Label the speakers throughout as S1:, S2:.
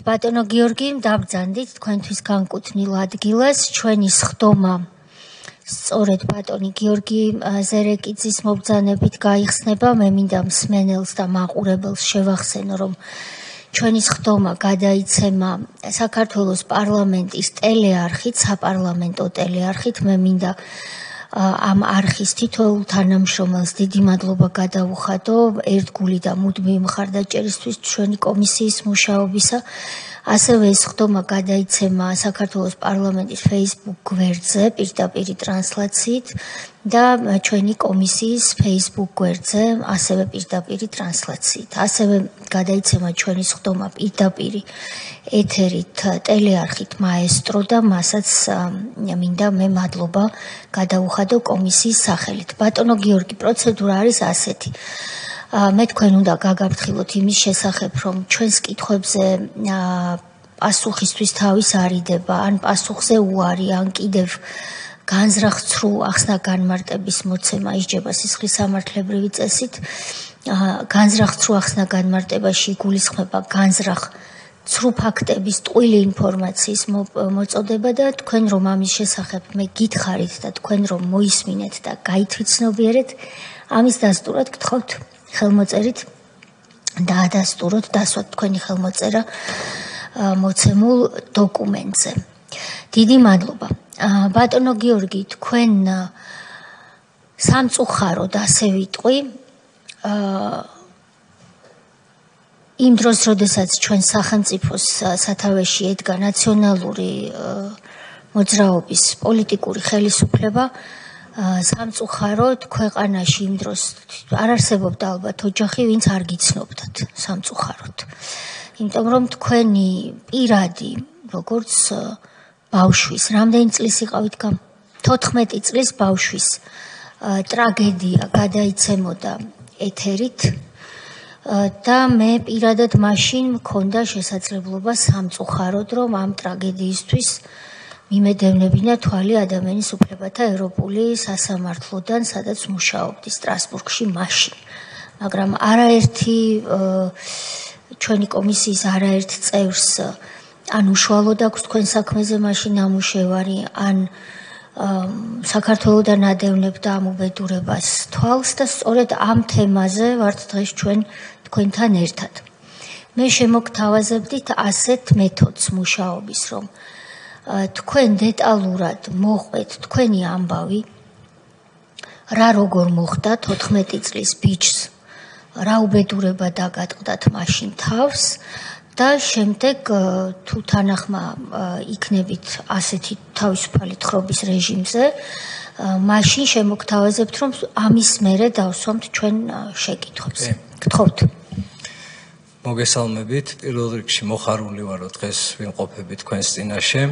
S1: ბატონო გიორგი, დავბრძანდით თქვენთვის განკუთვნილ ადგილას, ჩვენი სხდომა სწორედ ბატონი გიორგი ზერეკიძის მობრძანებით გაიხსნება. მე მინდა მსმენელს და მაყურებელს შევახსენო, რომ ჩვენი სხდომა გადაიცემა საქართველოს პარლამენტის ტელეარხით, საპარლამენტო ტელეარხით. მე მინდა ამ არხის თითოეულ თანამშრომელს დიდი მადლობა გადავუხადო ერთგული და მუდმივი მხარდაჭერისთვის ჩვენი კომისიის მუშაობისა. ასევე ეს სხდომა გადაიცემა საქართველოს პარლამენტის Facebook გვერდზე პირდაპირ ტრანსლაციით და ჩვენი კომისიის Facebook გვერდზე ასევე პირდაპირ ტრანსლაციით. ასევე გადაიცემა ჩვენი სხდომა პირდაპირ ეთერით ტელეარხით მაესტრო და მასაც მინდა მე მადლობა გადავუხადო კომისიის სახელით. ბატონო გიორგი, პროცედურა არის ასეთი. მე თქვენ უნდა გაგაფრთხილოთ იმის შესახებ, რომ ჩვენს კითხვებზე პასუხისთვის თავის არიდება, ან პასუხზე უარი, ან კიდევ განზრახ-ცრუ ახსნა-განმარტების მოცემა ისჯება სისხლის სამართლებრივი წესით. განზრახ-ცრუ ახსნა-განმარტებაში იგულისხმება განზრახ-ცრუ ფაქტების ტყუილი ინფორმაციის მოწოდება და თქვენ რომ ამის შესახებ მე გითხარით და თქვენ რომ მოისმინეთ და გაითვითცნობიერეთ, ამის დასტურად გთხოვთ ხელმოწერით და ადასტუროთ დასვათ თქვენი ხელმოწერა მოცემულ დოკუმენტზე. დიდი მადლობა. ბატონო გიორგი, თქვენ სამწუხაროდ ასე ვიტყვი, იმ დროს, როდესაც ჩვენ სახელმწიფოს სათავეში ედგა ნაციონალური მოძრაობის პოლიტიკური ხელისუფლება, სამწუხაროდ ქვეყანაში იმ დროს არ არსებობდა ალბათ ოჯახი, ვინც არ გიცნობდათ სამწუხაროდ. იმიტომ რომ თქვენი პირადი, როგორც ბავშვის, რამდენი წლის იყავით? 14 წლის ბავშვის ტრაგედია გადაიცემოდა ეთერით და მე პირადად მაშინ მქონდა შესაძლებლობა სამწუხაროდ, რომ ამ ტრაგედიისთვის მიმედევნებინა თვალი ადამიანის უფლებათა ევროპული სასამართლოდან, სადაც მუშაობდი სტრასბურგში მაშინ. მაგრამ არაერთი ჩვენი კომისიის არაერთ წევრს ან უშუალოდ აქვს თქვენ საქმეზე მაშინ ნამუშევარი, ან საქართველოდან ადევნებდა ამ უბედურებას თვალს და სწორედ ამ თემაზე ვართ დღეს ჩვენ თქვენთან ერთად. მე შემოგთავაზებდით ასეთ მეთოდს მუშაობის, რომ თქვენ დეტალურად მოყვეთ თქვენი ამბავი, რა როგორ მოხდა 14 წლის ბიჭს, რა უბედურება დაგატყდათ მაშინ თავს და შემდეგ თუ თანახმა იქნებით ასეთი თავისუფალი თხრობის რეჟიმზე, მაშინ შემოგთავაზებთ, რომ ამის მერე დავსვამთ ჩვენ შეკითხვებს. გთხოვთ.
S2: მოგესალმებით. პირველ რიგში მოხარული ვარ, რომ დღეს ვიმყოფები თქვენს წინაშე.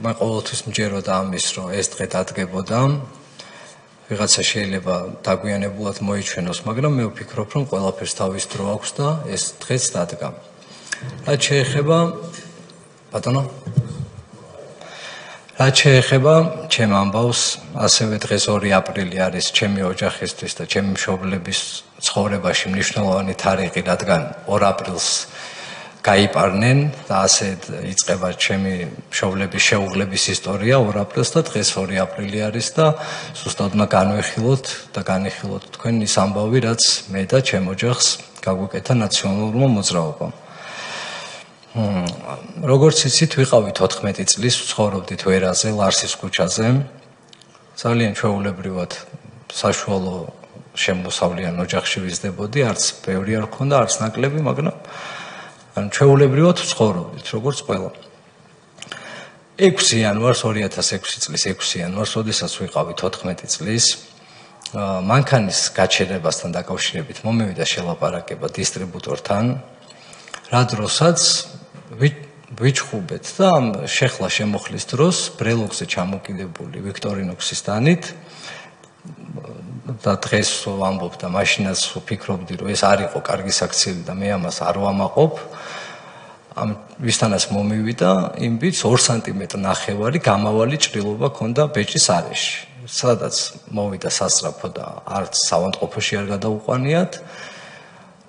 S2: მე ყოველთვის მჯეროდა ამის, რომ ეს დღე დადგებოდა. ვიღაცა შეიძლება დაგვიანებულად მოიჩვენოს, მაგრამ მე ვფიქრობ, რომ ყველაფერს თავის დრო აქვს და ეს დღეც დადგა. რაც შეეხება ბატონო რაც შეეხება ჩემ ამბავს, ასევე დღეს 2 აპრილი არის ჩემი ოჯახისთვის და ჩემი მშობლების ცხოვრებაში მნიშვნელოვანი თარიღი, რადგან 2 აპრილს გაიპარნენ და ასე იწყება ჩემი მშობლების შეუღლების ისტორია 2 აპრილს და დღეს 2 აპრილი არის და ზუსტად უნდა განვიხილოთ და განიხილოთ თქვენ ის ამბავი, რაც მე და ჩემ ოჯახს გაგვიკეთა ნაციონალურმა მოძრაობამ. როგორც იცით, ვიყავი 14 წლის, ვცხოვრობდით ვერაზე, ლარსის ქუჩაზე. ძალიან ჩვეულებრივად საშუალო შემოსავლიან ოჯახში ვიზრდებოდი, არც ბევრი არ ქონდა, არც ნაკლები, მაგრამ ჩვეულებრივად ვცხოვრობდით, როგორც ყველა. 6 იანვარს 2006 წლის 6 იანვარს, როდესაც ვიყავი 14 წლის, მანქანის გაჩერებასთან დაკავშირებით მომევიდა შელაპარაკება დისტრიბუტორთან, რა დროსაც ვიჩხუბეთ და ამ შეხლა შემოხლის დროს ბრელოგზე ჩამოკიდებული ვიქტორინოქსის დანით და დღეს ვამბობ და მაშინაც ვფიქრობდი, რომ ეს არ იყო კარგი საქციელი და მე ამას არ ვამაყობ. ამ ვისთანაც მომივიდა იმ ბიჭს 2 სანტიმეტრი ნახევარი გამავალი ჭრილობა ჰქონდა ბეჭის არეში, სადაც მოვიდა სასწრაფო და არც საავადმყოფოში არ გადაუყვანიათ.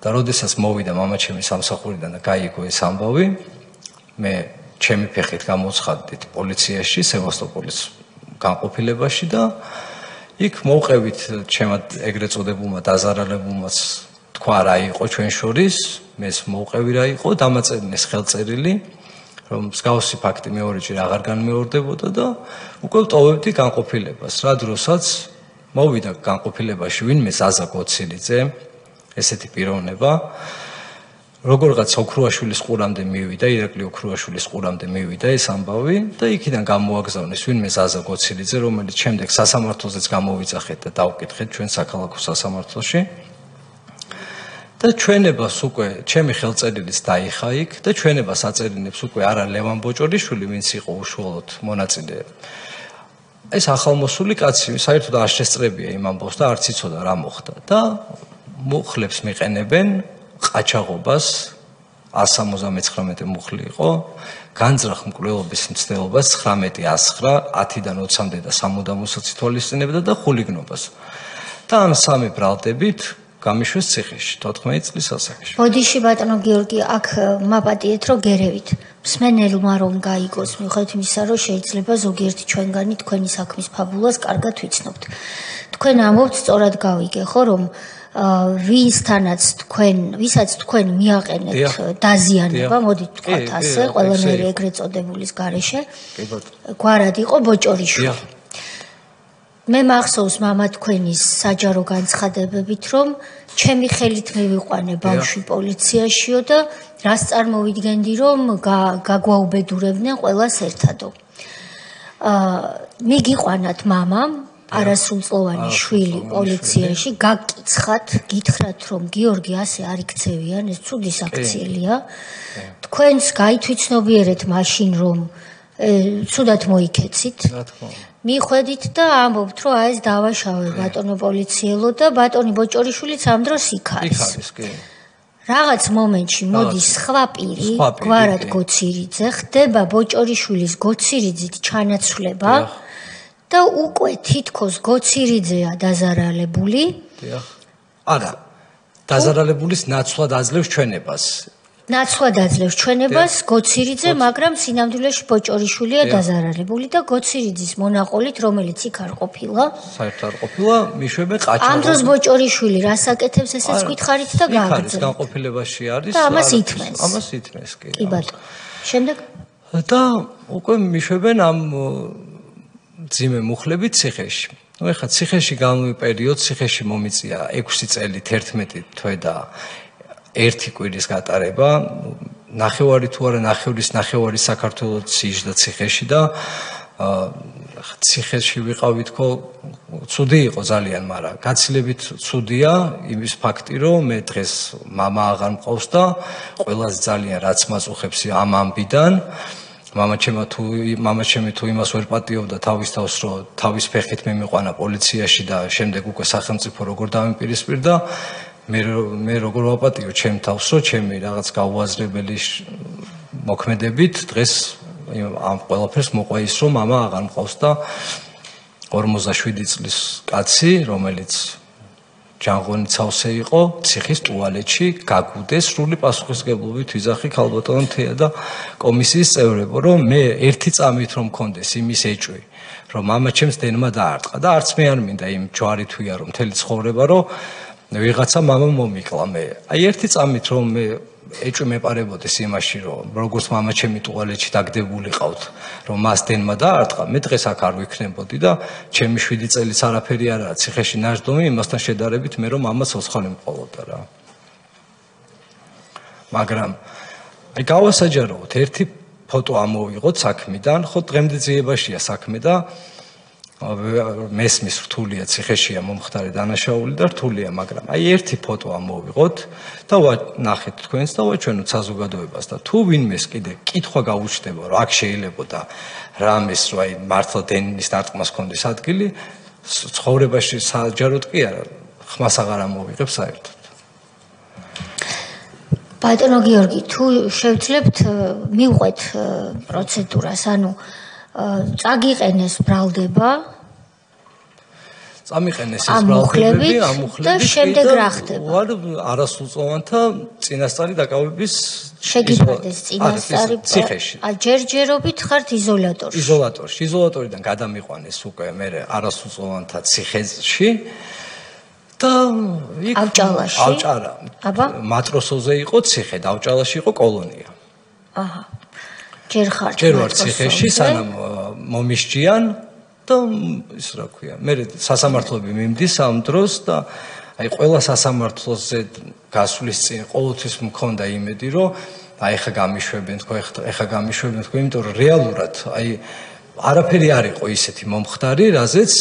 S2: და როდესაც მოვიდა მამაჩემი სამსახურიდან და გაიგო ეს ამბავი, მე ჩემი ფეხით გამოცხადდით პოლიციაში, სევასტოპოლის განყოფილებაში და იქ მოვყევით ჩემად ეგრეთ წოდებულმა დაზარალებულმაც თქვა რა იყო ჩვენ შორის, მეს მოვყევი რა იყო, დამაწერინეს ხელწერილი, რომ მსგავსი ფაქტი მეორეჯერ აღარ განმეორდებოდა და უკვე ვტოვებდი განყოფილებას. რა დროსაც მოვიდა განყოფილებაში ვინმე ზაზა გოცილიძე, ესეთი პიროვნება, როგორღაც ოქრუაშვილის ყურამდე მივიდა, ირაკლი ოქრუაშვილის ყურამდე მივიდა ეს ამბავი და იქიდან გამოაგზავნეს ვინმე ზაზა გოცილიძე, რომელიც შემდეგ სასამართლოზეც გამოვიძახეთ და დავკითხეთ ჩვენ საქალაქო სასამართლოში. და ჩვენებას უკვე ჩემი ხელწერილიც დაიხა იქ და ჩვენებას აწერინებს უკვე არა ლევან ბოჭორიშვილი, ვინც იყო უშუალოდ მონაწილე. ეს ახალმოსული კაცი საერთოდ არ შესწრებია იმ ამბავს და არც იცოდა რა მოხდა და მუხლებს მიყენებენ ყაჩაღობას 179 მუხლი იყო, განძრახ მკვლელობის მცდელობას 19-109, 10-დან 20-მდე და სამუდამოსაც ითვალისწინებდა და ხულიგნობას. და ამ სამი ბრალდებით გამიშვეს ციხეში 14 წლის ასაკში.
S1: ბოდიში ბატონო გიორგი, აქ მაპატიეთ რომ გერევით. მსმენელმა რომ გაიგოს, მიუხედავად იმისა, რომ შეიძლება ზოგიერთი ჩვენგანი თქვენი საქმის ფაბულას კარგად ვიცნობთ. თქვენ ამბობთ, სწორად გავიგე, ხო, რომ ვისაც თქვენ მიაყენეთ დაზიანება, მოდით თქვათ ასე, ყველანაირი ეგრეთ წოდებულის გარეშე, გვარად იყო ბოჭორიშვილი. მე მახსოვს მამა თქვენის საჯარო განცხადებებით, რომ ჩემი ხელით მივიყვანე ბავშვი პოლიციაშიო და რას წარმოვიდგენდი, რომ გაგვაუბედურებდნენ ყველას ერთადო. მიგიყვანათ მამამ არასრულწლოვანი შვილი პოლიციაში, გაგკიცხათ, გითხრათ, რომ გიორგი ასე არ იქცევიან, ეს ცუდი საქციელია. თქვენს გაითვითცნობიერეთ მაშინ, რომ ცუდად მოიქეცით. მიხვედით და ამბობთ, რომ ეს დავაშავე ბატონო პოლიციელო და ბატონი ბოჭორიშვილიც ამ დროს იქ არის. რაღაც მომენტში მოდის სხვა პირი, გვარად გოცირიძე, ხდება ბოჭორიშვილის გოცირიძით ჩანაცვლება და უკვე თითქოს გოცირიძეა დაზარალებული.
S2: არა, დაზარალებულის ნაცვლად აძლევს ჩვენებას.
S1: ნაცვლად აძლევს ჩვენებას გოცირიძე, მაგრამ სინამდვილეში ბოჭორიშვილია დაზარალებული და გოცირიძის მონაყოლით, რომელიც იქ არ ყოფილა.
S2: საერთოდ არ ყოფილა, მიშვებენ ყაჩაღობას.
S1: ამ დროს ბოჭორიშვილი რას აკეთებს, ესეც გითხარით და გააგრძელებთ.
S2: განყოფილებაში არის.
S1: და ამას ითმენს.
S2: ამას ითმენს, კი.
S1: კი ბატონო. შემდეგ
S2: და უკვე მიშვებენ ამ ძიმე მუხლებით ციხეში. ნუ ეხლა ციხეში განვლი პერიოდ, ციხეში მომიწია 6 წელი 11 თვე და 1 კვირის გატარება, ნახევარი თუ არა ნახევარი საქართველოს იჯდა ციხეში და ციხეში ვიყავი თქო, ცუდი იყო ძალიან, მაგრამ გაცილებით ცუდია იმის ფაქტი, რომ მე დღეს მამა აღარ მყავს და ყველაზე ძალიან რაც მაწუხებს ამ ამბიდან, მამაჩემი თუ იმას ვერ პატიობდა თავის თავს, რომ თავის ფეხით მე მიყვანა პოლიციაში და შემდეგ უკვე სახელმწიფო როგორ დამიპირისპირდა, მე როგორ ვაპატიო ჩემ თავს, რომ ჩემი რაღაც გაუაზრებელი მოქმედებით დღეს ამ ყველაფერს მოყვა ის, რომ მამა აღარ მყავს და 57 წლის კაცი, რომელიც ჯანღონი ცავსე იყო, ციხის ტუალეტში გაგუდეს, სრული პასუხისმგებლობით ვიძახი ქალბატონ თეა და კომისიის წევრებო, რომ მე ერთი წამით რომ მქონდეს იმის ეჭვი, რომ მამაჩემს დენმა დაარტყა და არც მე არ მინდა იმ ჯვარი თვია რომ მთელი ცხოვრება რომ ვიღაცა მამა მომიკლა მე. აი ერთი წამით რომ მე ეჭვი მეპარებოდეს იმაში რომ როგორც მამაჩემი ტუალეტში დაგდებულიყავთ, რომ მას დენმა დაარტყა, მე დღეს აქ არ ვიქნებოდი და ჩემი 7 წელიც არაფერი არაა ციხეში ნაშდომი, იმასთან შედარებით მე რომ მამას ოცხალი მყოლოდა რა. მაგრამ აი გავასაჯაროოთ, ერთი ფოტო ამოვიღოთ საქმიდან, ხო დღემდე ძიებაშია საქმე და მესმის რთულია ციხეშია მომხდარი დანაშაული და რთულია, მაგრამ აი ერთი ფოტო ამოვიღოთ და ნახეთ თქვენს და ვაჩვენოთ საზოგადოებას და თუ ვინმეს კიდე კითხვა გაუჩნდება, რომ აქ შეიძლებოდა რამეს, რომ აი მართლა დენის დარტყმას ქონდეს ადგილი, ცხოვრებაში საჯაროდ კი არა, ხმას აღარ ამოვიღებ საერთოდ.
S1: ბატონო გიორგი, თუ შევძლებთ მივყვეთ პროცედურას, ანუ წაგიყენეს ბრალდება
S2: წამიყენეს ეს ბრალდებები,
S1: ამ მუხლებით და შემდეგ რა ხდება?
S2: ვარ არასრულწლოვანთა წინასწარი დაკავების
S1: შეგიბადეს წინასწარი ციხეში. ჯერჯერობით ხართ იზოლატორში.
S2: იზოლატორიდან გადამიყვანეს უკვე მე არასრულწლოვანთა ციხეში და იქ
S1: ავჭალაში.
S2: ავჭარა. მატროსოზე იყო ციხე, ავჭალაში იყო კოლონია.
S1: აჰა. ჯერ ვარ
S2: ციხეში, სანამ მომისჯიან და ის რა ქვია, მე სასამართლოები მიმდის ამ დროს და აი ყველა სასამართლოზე გასვლის წინ ყოველთვის მქონდა იმედი, რომ აი ხა გამიშვებენ თქო, იმიტომ რომ რეალურად აი არაფერი არ იყო ისეთი მომხდარი, რაზეც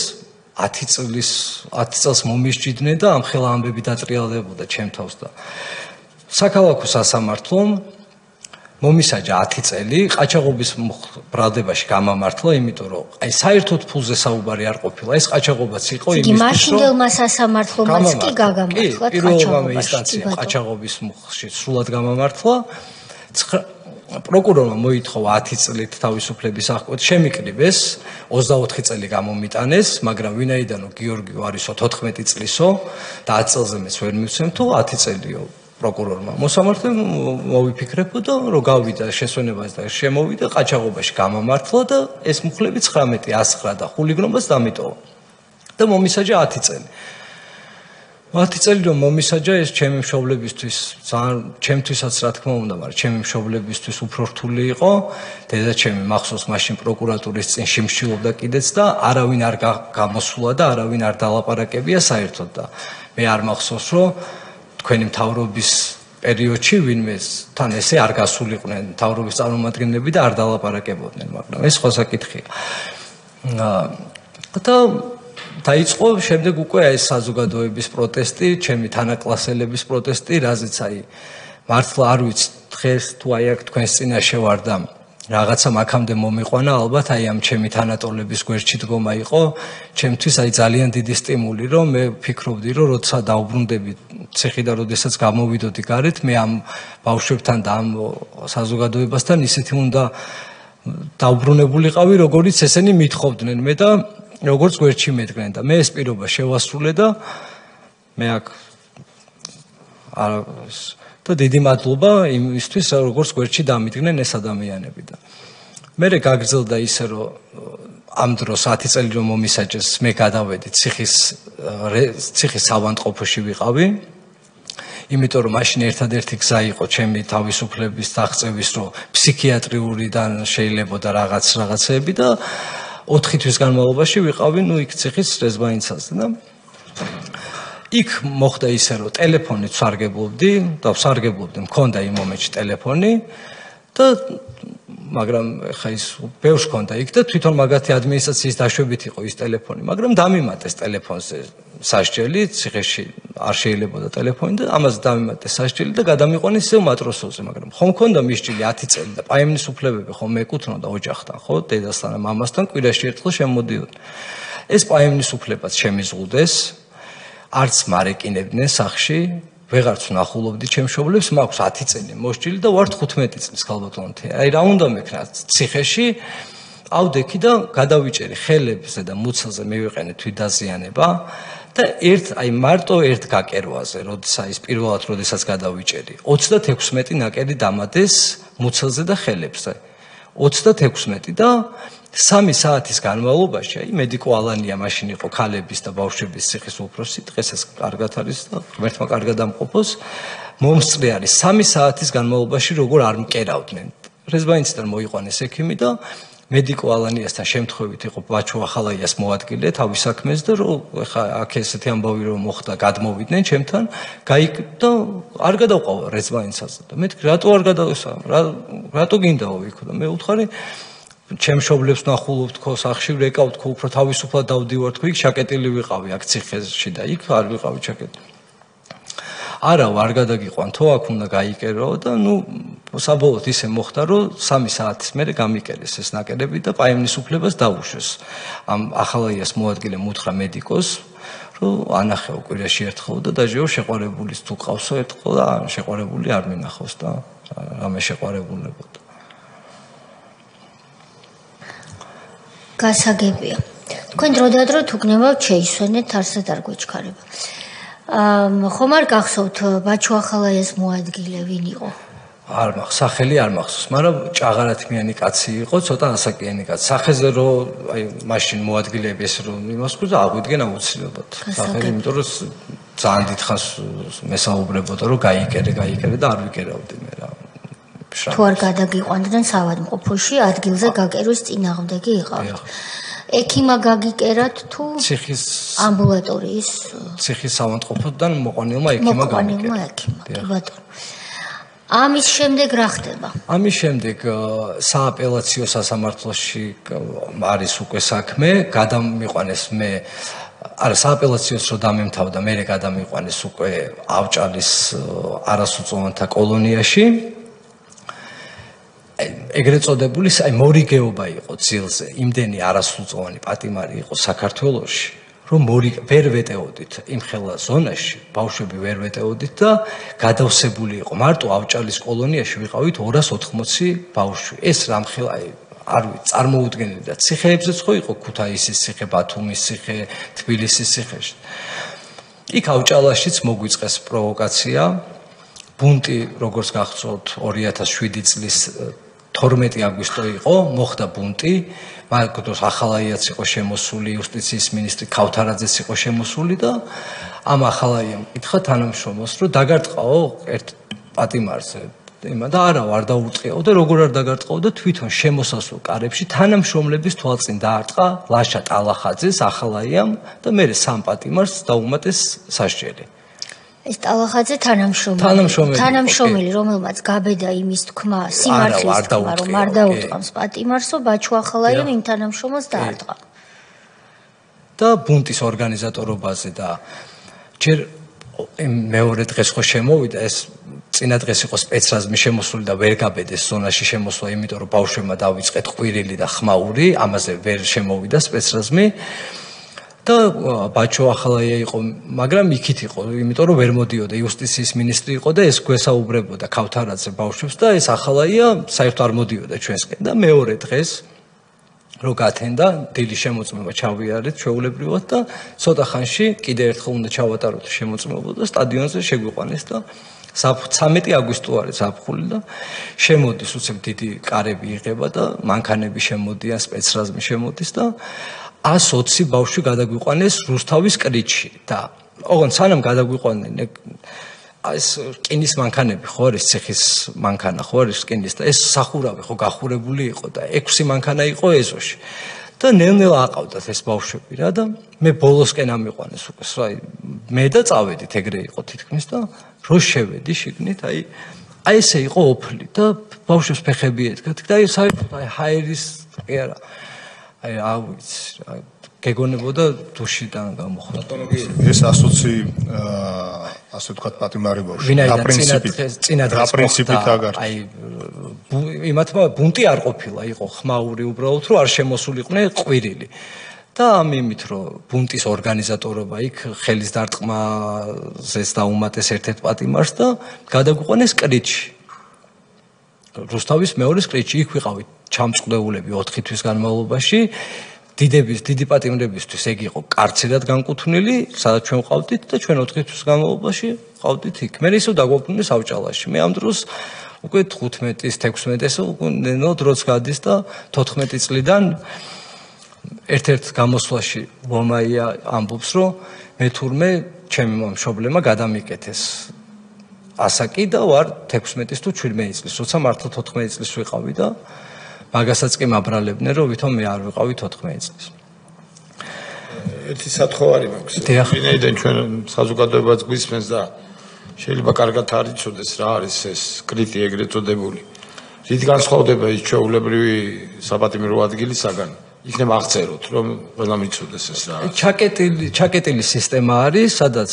S2: 10 წელს მომისჯიდნენ და ამ ხელა ამბები დატრიალებოდა ჩემ თავს და საქალაქო სასამართლომ მომისაჯა 10 წელი, ყაჩაღობის ბრალდებაში გამამართლა, იმიტომ რომ აი საერთოდ ფულზე საუბარი არ ყოფილა. ეს ყაჩაღობაც იყო იმისთვის, რომ
S1: მაშინდელმა სასამართლომაც კი გაგამართლა
S2: პირველმა ინსტანცია ყაჩაღობის მხში სრულად გამამართლა. პროკურორმა მოითხოვა 10 წლით თავისუფლების აღკვეთა, შემიკრიბეს, 24 წელი გამომიტანეს, მაგრამ ვინაიდანო გიორგიო არისო 14 წლისო და 10 წელზე მეც ვერ მივცემთო, 10 წელიო პროკურორმა მოსამართლე მოვიფიქრებო და რომ გავიდა შესვენებას და შემოვიდა ყაჩაღობაში გამამართლა და ეს მუხლები 19 109 და ხულიგნობას დამიტოვა და მომისაჯა 10 წელი. 10 წელი რომ მომისაჯა ეს ჩემი მშობლებისთვის ძალიან ჩემთვისაც რა თქმა უნდა, მაგრამ ჩემი მშობლებისთვის უფრო რთული იყო. დედაჩემი მახსოვს მაშინ პროკურატურის წინ შიმშილობდა კიდეც და არავინ არ გამოსულა და არავინ არ დალაპარაკებია საერთოდ და მე არ მახსოვს რომ თქვენი მთავრობის პერიოდში ვინმე თან ესე არ გასულიყვნენ მთავრობის წარმომადგენლები და არ დალაპარაკებოდნენ, მაგრამ ეს სხვა საკითხია. და დაიწყო შემდეგ უკვე ეს საზოგადოების პროტესტი, ჩემი თანაკლასელების პროტესტი, რაზეც აი მართლა არ ვიცი დღეს თუ აი აქ თქვენს წინაშე ვარ და რაღაცა მაქამდე მომიყვანა, ალბათ აი ამ ჩემი თანატოლების გვერდში დგომა იყო, ჩემთვის აი ძალიან დიდი სტიმული, რომ მე ვფიქრობდი, რომ როცა დაუბრუნდები ციხი და როდესაც გამოვიდოდი გარეთ, მე ამ ბავშვებთან და ამ საზოგადოებასთან ისეთი უნდა დაუბრუნებულიყავი, როგორც ესენი მithოვდნენ მე და როგორც გვერდში მედგნენ და მე ეს პირობა შევასრულე და მე აქ და დიდი მადლობა იმისთვის, როგორც გვერდში დამიდგნენ ეს ადამიანები და მე გაგრძელდა ისე, რომ ამ დროს 10 წელი რომ მომისაჯეს, მე გადავედი ციხის ავადმყოფოში ვიყავი. იმიტომ რომ მაშინ ერთადერთი გზა იყო ჩემი თავისუფლების დაღწევის, რომ ფსიქიატრიურიდან შეიძლებოდა რაღაცეები და 4 თვის განმავლობაში ვიყავი, იქ ციხის რეზიდენციაზე და იქ მოხდა ისე, რომ ტელეფონით ვსარგებლობდი და ვსარგებლობდი, მქონდა იმ მომენტში ტელეფონი და მაგრამ ხა ის ბევრს ჰქონდა იქ და თვითონ მაგათი ადმინისტრაციის დაშვებით იყო ის ტელეფონი, მაგრამ დამიმატეს ტელეფონზე სასჯელი, ციხეში არ შეიძლებოდა ტელეფონი და ამაზე დამიმატეს სასჯელი და გადამიყვანეს ისევ მატროსოზე, მაგრამ ხომ მქონდა მისჯილი 10 წელი და პაემნის უფლებები ხომ მეკუთვნოდა ოჯახთან, ხო, დედასთან და მამასთან კვირაში ერთხელ შემოდიოდნენ. ეს პაემნის უფლებაც შემიზღუდეს, არც მარეკინებდნენ სახში, ვეღარც ვნახულობდი ჩემ მშობლებს, მაქვს 10 წელი მოსჯილი და ვარ 15 წლის ქალბატონთი. აი რა უნდა მექნა ციხეში, ავდექი და გადავიჭერი ხელებზე და მუცელზე მივიყენე თვითდაზიანება და აი მარტო ერთ გაკერვაზე, როდესაც გადავიჭერი, 36 ნაკერი დამადეს მუცელზე და ხელებზე. 36 და 3 საათის განმავლობაში, აი მედიკო ალანია მაშინ იყო ქალების და ბავშვების ციხის უფროსი, დღეს ეს კარგად არის და ღმერთმა კარგად ამყოფოს. მომსწრე არის 3 საათის განმავლობაში როგორ არ მკერავდნენ. რეზიდენციიდან მოიყვანეს ექიმი და მედიკო ალანიასთან შემთხვევით იყო ბაჩო ახალაიას მოადგილე თავის საქმეს და რომ ხა აქ ესეთი ამბავი რომ მოხდა, გადმოვიდნენ ჩემთან, და არ გადავყავა რეზიდენციაზე და მე რატო არ გადავესა? რატო გინდაო იქ და მე უთხარი ჩემ მშობლებს ნახულობ თქო სახში ვეკავ თქო უფრო თავისუფლად დავდივარ თქო იქ შაკეტილი ვიყავი აქ ციხეში და იქ არ ვიყავი შაკეტილი. არა არ გადაგიყვან თო აქ უნდა გაიკერო და საბოლოოდ ისე მოხდა რომ 3 საათის მერე გამიკერეს ეს ნაკერები და პაემნის უფლებას დაუშვეს. ამ ახალაიას მოადგილე მუთხრა მედიკოს რომ ანახეო კვირაში ერთხელ და დაჟეო შეყვარებულის თუ ყავსო ერთხელ და შეყვარებული არ მინახავს და რამე შეყვარებულებოდა.
S1: გასაგებია. თქვენ დროდადრო თუ გნებავთ შეისვენეთ, არსად არ გვეჩქარება. ხომ არ გახსოვთ ბაჩო ახალაიას მოადგილე ვინ იყო?
S2: არ მახსოვს, სახელი არ მახსოვს, მაგრამ ჭაღარათმიანი კაცი იყო, ცოტა ასაკიანი კაცი. სახეზე რო აი მაშინ მოადგილეები ეს რო იმას ხუდა აღვიდგენ აუცილებლად. სახელი, იმიტომ რომ ძალიან დიდხანს მესაუბრებოდა რომ გაიკერე და არ ვიკერავდი მე რა.
S1: თუ არ გადაგიყვანდნენ საავადმყოფოში ადგილზე გაკერვის წინააღმდეგი იყავთ. ექიმა გაგიკერათ თუ
S2: ციხის
S1: ამბულატორიის
S2: ციხის საავადმყოფოდან მოყვანილმა ექიმა
S1: გამიკერა. ბატონო. ამის შემდეგ რა ხდება?
S2: ამის შემდეგ სააპელაციო სასამართლოში არის უკვე საქმე, გადამიყვანეს მე სააპელაციოს რო დამემთავრდა, მე გადამიყვანეს უკვე ავჭალის არასრულწლოვანთა კოლონიაში. ეგრეთ წოდებული მორიგეობა იყო ძილზე, იმდენი არასრულწლოვანი პატიმარი იყო საქართველოში, რომ ვერ ვეტეოდით იმ ხელა ზონაში, ბავშვები ვერ ვეტეოდით და გადავსებული იყო. მარტო ავჭალის კოლონიაში ვიყავით 280 ბავშვი. ეს რამხელა არ ვიცი, წარმოუდგენელი და ციხეებზეც ხო იყო ქუთაისის ციხე, ბათუმის ციხე, თბილისის ციხეში. იქ ავჭალაშიც მოგვიწყეს პროვოკაცია. ბუნტი, როგორც გახსოვთ, 2007 წლის 12 აგვისტო იყო, მოხდა ბუნტი, მაგდროს ახალაიაც იყო შემოსული, იუსტიციის მინისტრი ქავთარაძეც იყო შემოსული და ამ ახალაიამ კითხა თანამშრომლს, რომ დაგარტყაო ერთ პატიმარზე. იმა და არა, არ დაურტყიაო და როგორ არ დაგარტყაო და თვითონ შემოსასვლელ კარებში თანამშრომლების თვალწინ დაარტყა ლაშა ტალახაძეს ახალაიამ და მე სამ პატიმარს დაუმატეს სასჯელი.
S1: ეს ტალახაძე თანამშრომელი, რომელმაც გაბედა იმის თქმა, სიმართლის თქმა, რომ არ დაუტყავს პატიმარსო, ბაჩო ახალაიამ იმ თანამშრომელს დაარტყა.
S2: და ბუნტის ორგანიზატორობაზე და ჯერ მეორე დღეს ხო შემოვიდა ეს წინა დღეს იყო სპეცრაზმი შემოსული და ვერ გაბედეს ზონაში შემოსვლა, იმიტომ რომ ბავშვებმა დავიწყეთ ყვირილი და ხმაური, ამაზე ვერ შემოვიდა სპეცრაზმი. და ბაჩო ახალაია იყო, მაგრამ იქით იყო, იმიტომ რომ ვერ მოდიოდა, იუსტიციის მინისტრი იყო და ეს გვესაუბრებოდა ქავთარაძე ბავშვებს და ეს ახალაია საერთოდ არ მოდიოდა ჩვენსკენ და მეორე დღეს რო გათენდა, დილის შემოწმება ჩავიარეთ ჩვეულებრივად და ცოტა ხანში კიდე ერთხელ უნდა ჩავატაროთ შემოწმება და სტადიონზე შეგვიყვანეს და 13 აგვისტო არის ზაფხული და შემოდის უცებ დიდი კარები იღება და მანქანები შემოდიან, სპეცრაზმი შემოდის და 120 ბავშვი გადაგვიყვანეს რუსთავის კრიჩში და ოღონდ სანამ გადაგვიყვანენ ეს რკინის მანქანები ხო არის ციხის მანქანა ხო არის რკინის და ეს სახურავი ხო გახურებული იყო და 6 მანქანა იყო ეზოში და ნელ-ნელა აყავდათ ეს ბავშვები რა და მე ბოლოსკენ ამიყვანეს უკვე აი მე და წავედით ეგრე იყო თითქმის და რო შევედი შიგნით აი ესე იყო ოფლი და ბავშვებს ფეხები ედგათ და აი საერთოდ აი ჰაერის კი არა აი ავიც გეგონებოდა დუშიდან გამოხდა.
S3: ეს 120 ასე ვთქვათ პატიმარი ბავშვი.
S2: რა პრინციპით აგარდა. აი იმათმა ბუნტი არ ყოფილა, იყო ხმაური უბრალოდ რომ არ შემოსულიყვნენ ყვირილი. და ამ იმით რომ ბუნტის ორგანიზატორობა იქ ხელის დარტყმაზეც დაუმატეს ერთ-ერთ პატიმარს და გადაგვიყვანეს კრიჩში. რუსთავის მეორის კრიჩში იქ ვიყავით ჩამწყდეულები 4 თვის განმავლობაში. დიდი პატიმრებისთვის ეგ იყო კარცერად განკუთვნილი, სადაც ჩვენ ვყავდით და ჩვენ 4 თვის განმავლობაში ვყავდით იქ. მე ისევ დაგვაბრუნეს ავჭალაში. მე ამ დროს უკვე 15-ის, 16-ის უკვე ნენო დროც გადის და 14 წლიდან ერთ-ერთ გამოსვლაში ლომაია ამბობს, რომ მე თურმე ჩემი მშობლებმა გადამიკეთეს ასაკი და ვარ 16-ის თუ 17 წლის, როცა მართლა 14 წლის ვიყავი და მაგასაც კი მაბრალებდნენ, რომ ვითომ მე არ ვიყავი 14 წლის.
S4: ერთი სათხოვარი მაქვს. ვინაიდან ჩვენ საზოგადოებაც გვისმენს და შეიძლება კარგად არ იცოდეს რა არის ეს კრიტი ეგრეთ წოდებული. რით განსხვავდება ის ჩვეულებრივი საპატიმრო ადგილისაგან? იქნება აღწეროთ, რომ ყველა მიცოდეს ეს რა.
S2: ჩაკეტილი სისტემა არის, სადაც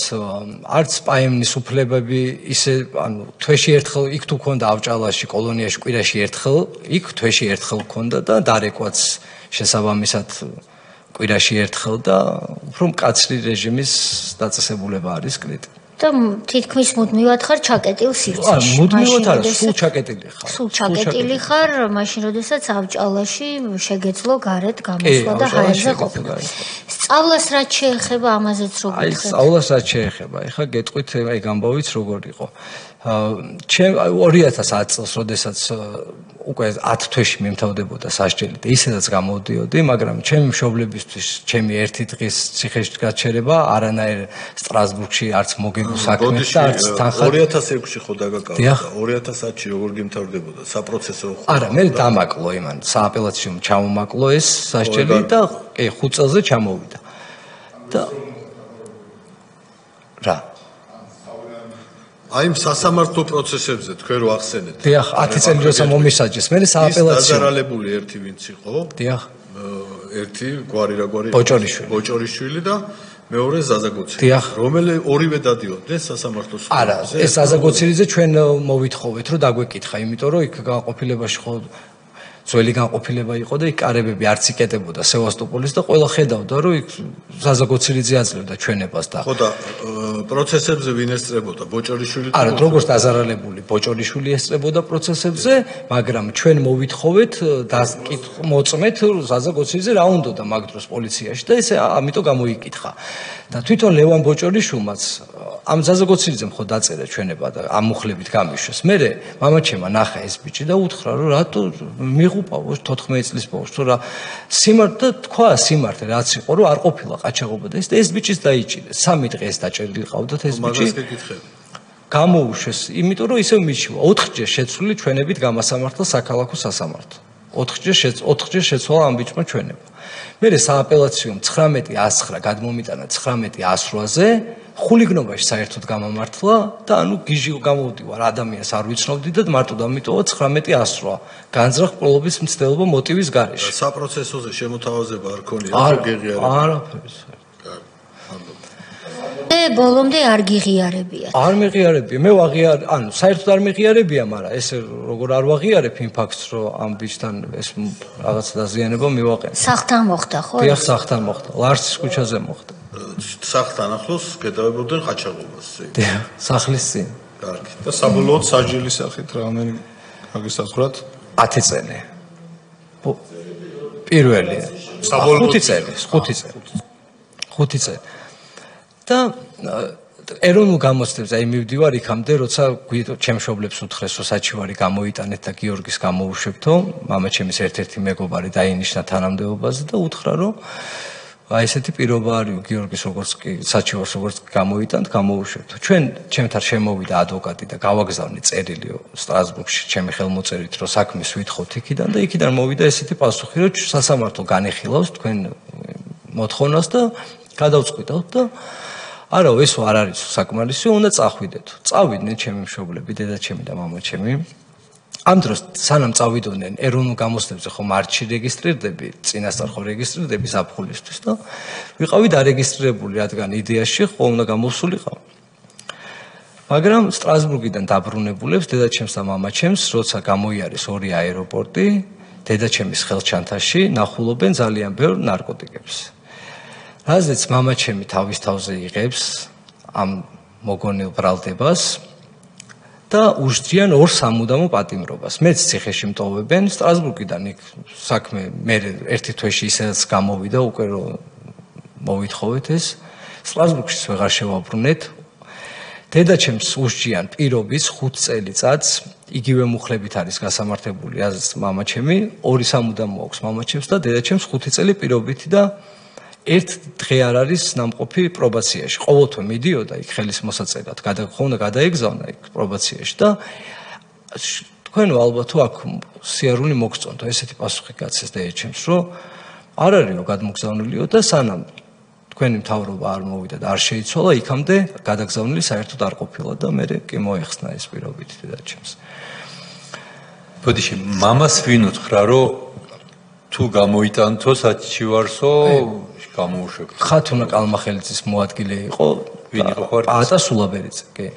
S2: არც პაემნის უფლებები ისე, ანუ თვეში ერთხელ იქ თუ ქონდა ავჭალაში, კოლონიაში კვირაში ერთხელ, იქ თვეში ერთხელ ქონდა და დარეკვაც შესაბამისად კვირაში ერთხელ და უფრო მკაცრი რეჟიმის დაწესებულება არის კრიტი.
S1: და თითქმის მუდმივად ხარ ჩაკეტილ სივრცეში.
S2: მუდმივად არა, სულ ჩაკეტილი ხარ.
S1: სულ ჩაკეტილი ხარ, მაშინ როდესაც ავჭალაში შეგეძლო გარეთ გამოსვლა და ჰაერზე ყოფნა. სწავლას რაც შეეხება ამაზეც როგორ ხარ?
S2: სწავლას რაც შეეხება, ეხლა გეტყვით ეგ ამბავიც როგორ იყო. ჩემ 2010 წელს, როდესაც უკვე 10 თვეში მიმთავრდებოდა სასჯელი და ისედაც გამოდიოდი, მაგრამ ჩემი მშობლებისთვის ჩემი ერთი დღის ციხეში გაჩერება არანაირ სტრასბურგში არც მოგებულ საქმეს და არც თანხად
S3: 2006-ში ხო დაგაკავდა 2010-ში როგორ გიმთავრდებოდა საპროცესო ხო?
S2: არა, მე დამაკლო იმან სააპელაციო ჩამომაკლო ეს სასჯელი და კი 5 წელზე ჩამოვიდა. და რა
S3: აი სასამართლო პროცესებზე თქვენ რო ახსენეთ.
S2: დიახ, 10 წელი როცა მომისაჯეს, მე სააპელაციო
S3: დაზარალებული ერთი ვინც იყო?
S2: დიახ.
S3: ერთი გვარი რა გვარი? ბოჭორიშვილი და მეორე ზაზაგოცილი.
S2: დიახ.
S3: რომელი ორივე დადიოდნენ სასამართლოს?
S2: არა, ეს ზაზაგოცილიძე ჩვენ მოვითხოვეთ რომ დაგვეკითხა, იმიტომ რომ იქ განყოფილებაში ხო ძველი განყოფილება იყო და იქ კარებები არც იკეტებოდა სევასტოპოლის და ყველა ხედავდა რომ იქ ზაზაგოცილიძე აძლევდა ჩვენებას და
S3: ხო და პროცესებზე ვინ ესწრებოდა ბოჭორიშვილი?
S2: არა, როგორც დაზარალებული ბოჭორიშვილი ესწრებოდა პროცესებზე, მაგრამ ჩვენ მოვითხოვეთ მოწმეთ ზაზაგოცილიძე რა უნდოდა მაგ დროს პოლიციაში და ესე ამიტომ გამოიკითხა. და თვითონ ლევან ბოჭორიშვილმაც ამ ზაზაგოცილიძემ ხო დაწერა ჩვენება და ამ მუხლებით გამიშვეს. მე მამაჩემა ნახა ეს ბიჭი და უთხრა რომ რატო მიღუპავო 14 წლის ბავშვს თუ რა სიმართლე თქვა სიმართლე რაც იყო რომ არ ყოფილა ყაჩაღობა და ეს ბიჭის დაიჭირეს 3 დღე ეს დაჭერილი ყავდათ ეს ბიჭი გამოუშვეს იმიტომ რომ ისევ მიჩივა 4-ჯერ შეცვლილი ჩვენებით გამასამართლა საქალაქო სასამართლო 4-ჯერ შეცვალა ამ ბიჭმა ჩვენება მე სააპელაციო 19-109 გადმომიტანა 19-108-ზე ხულიგნობაში საერთოდ გამამართლა და ანუ გიჟი გამოვდივარ ადამიანს არ ვიცნობდი და მარტო დამიტოვა 19-108 განზრახ პროლობის მცდელობა მოტივის გარეშე
S3: საპროცესოზე შემოთავაზება არ ქონია
S2: არაფერს
S1: ბოლომდე არ გიღიარებია.
S2: არ მეღიარებია. მე ვაღიარ, ანუ საერთოდ არ მეღიარებია, მაგრამ ესე როგორ არ ვაღიარებ იმ ფაქტს, რომ ამ ბიჭთან ეს რაღაცა დაზიანება მივაყენე.
S1: სახლთან მოხდა, ხო?
S2: დიახ, სახლთან მოხდა. ლარსის ქუჩაზე მოხდა.
S3: სახლთან ახლოს გადავებოდნენ ყაჩაღობას.
S2: დიახ, სახლის წინ.
S3: კარგი.
S5: და საბოლოოდ სასჯელის სახით რამდენი გაგისაზღვრათ?
S2: 10 წელი. პირველი. 5 წელი. 5 წელი. და ეროვნულ გამოცდებზე აი მივდივარ იქამდე, როცა ჩემშობლებს უთხრეს, რომ საჩივარი გამოიტანეთ და გიორგის გამოუშვებთო, მამაჩემის ერთ-ერთი მეგობარი დაინიშნა თანამდებობაზე და უთხრა, რომ აი ესეთი პირობა არის გიორგის როგორც კი საჩივარს როგორც გამოიტანთ, გამოუშვებთო. ჩვენ ჩემთან შემოვიდა ადვოკატი და გავაგზავნე წერილიო სტრასბურგში ჩემი ხელმოწერით, რომ საქმეს ვითხოვთ იქიდან და იქიდან მოვიდა ესეთი პასუხი, რომ სასამართლო განეხილავს თქვენ მოთხოვნას და გადავწყვიტავთ და არა, ეს არ არის საკმარისი, უნდა წახვიდეთ. წავიდნენ ჩემი მშობლები, დედაჩემი და მამაჩემი. ამ დროს სანამ წავიდოდნენ ეროვნულ გამოცდებზე ხომ არჩი რეგისტრირდები, წინასწარ ხო რეგისტრირდები საფხულისთვის და ვიყავი დარეგისტრირებული, რადგან იდეაში ხო უნდა გამოსულიყავ. მაგრამ სტრასბურგიდან დაბრუნებულებს დედაჩემს და მამაჩემს, როცა გამოიარეს ორი აეროპორტი, დედაჩემის ხელჩანთაში ნახულობენ ძალიან ბევრ ნარკოტიკებს. რაზეც მამაჩემი თავის თავზე იღებს ამ მოგონილ ბრალდებას და უშჯიან ორ სამუდამო პატიმრობას. მეც ციხეში მტოვებენ სტრასბურგიდან იქ საქმე მე ერთი თვეში ისედაც გამოვიდა უკვე რომ მოვითხოვეთ ეს სტრასბურგში ვეღარ შევაბრუნეთ. დედაჩემს უშჯიან პირობის 5 წელიწადს იგივე მუხლებით არის გასამართებული რაზეც მამაჩემი ორი სამუდამო აქვს მამაჩემს და დედაჩემს 5 წელი პირობითი და ერთ დღე არ არის ნამყოფი პრობაციაში. ყოველთვე მიდიოდა იქ ხელის მოსაწერად, ხონდა გადაეგზავნა იქ პრობაციაში და თქვენო ალბათ თუ აქ სიარული მოგწონდა, ესეთი პასუხი გაცეს დედაჩემს, რომ არ არისო გადმოგზავნილიო და სანამ თქვენი მთავრობა არ მოვიდა და არ შეიცვალა, იქამდე გადაგზავნილი საერთოდ არ ყოფილა და მე კი მოეხსნა ეს პირობითი დედაჩემს.
S6: ბოდიში, მამას ვინ უთხრა, რომ თუ გამოიტანთო საჩივარსო გამოუშვებთ.
S2: ხათუნა კალმახელიძის მოადგილე იყო.
S6: ვინ იყო ხარ?
S2: პაატა სულაბერიძე, კი.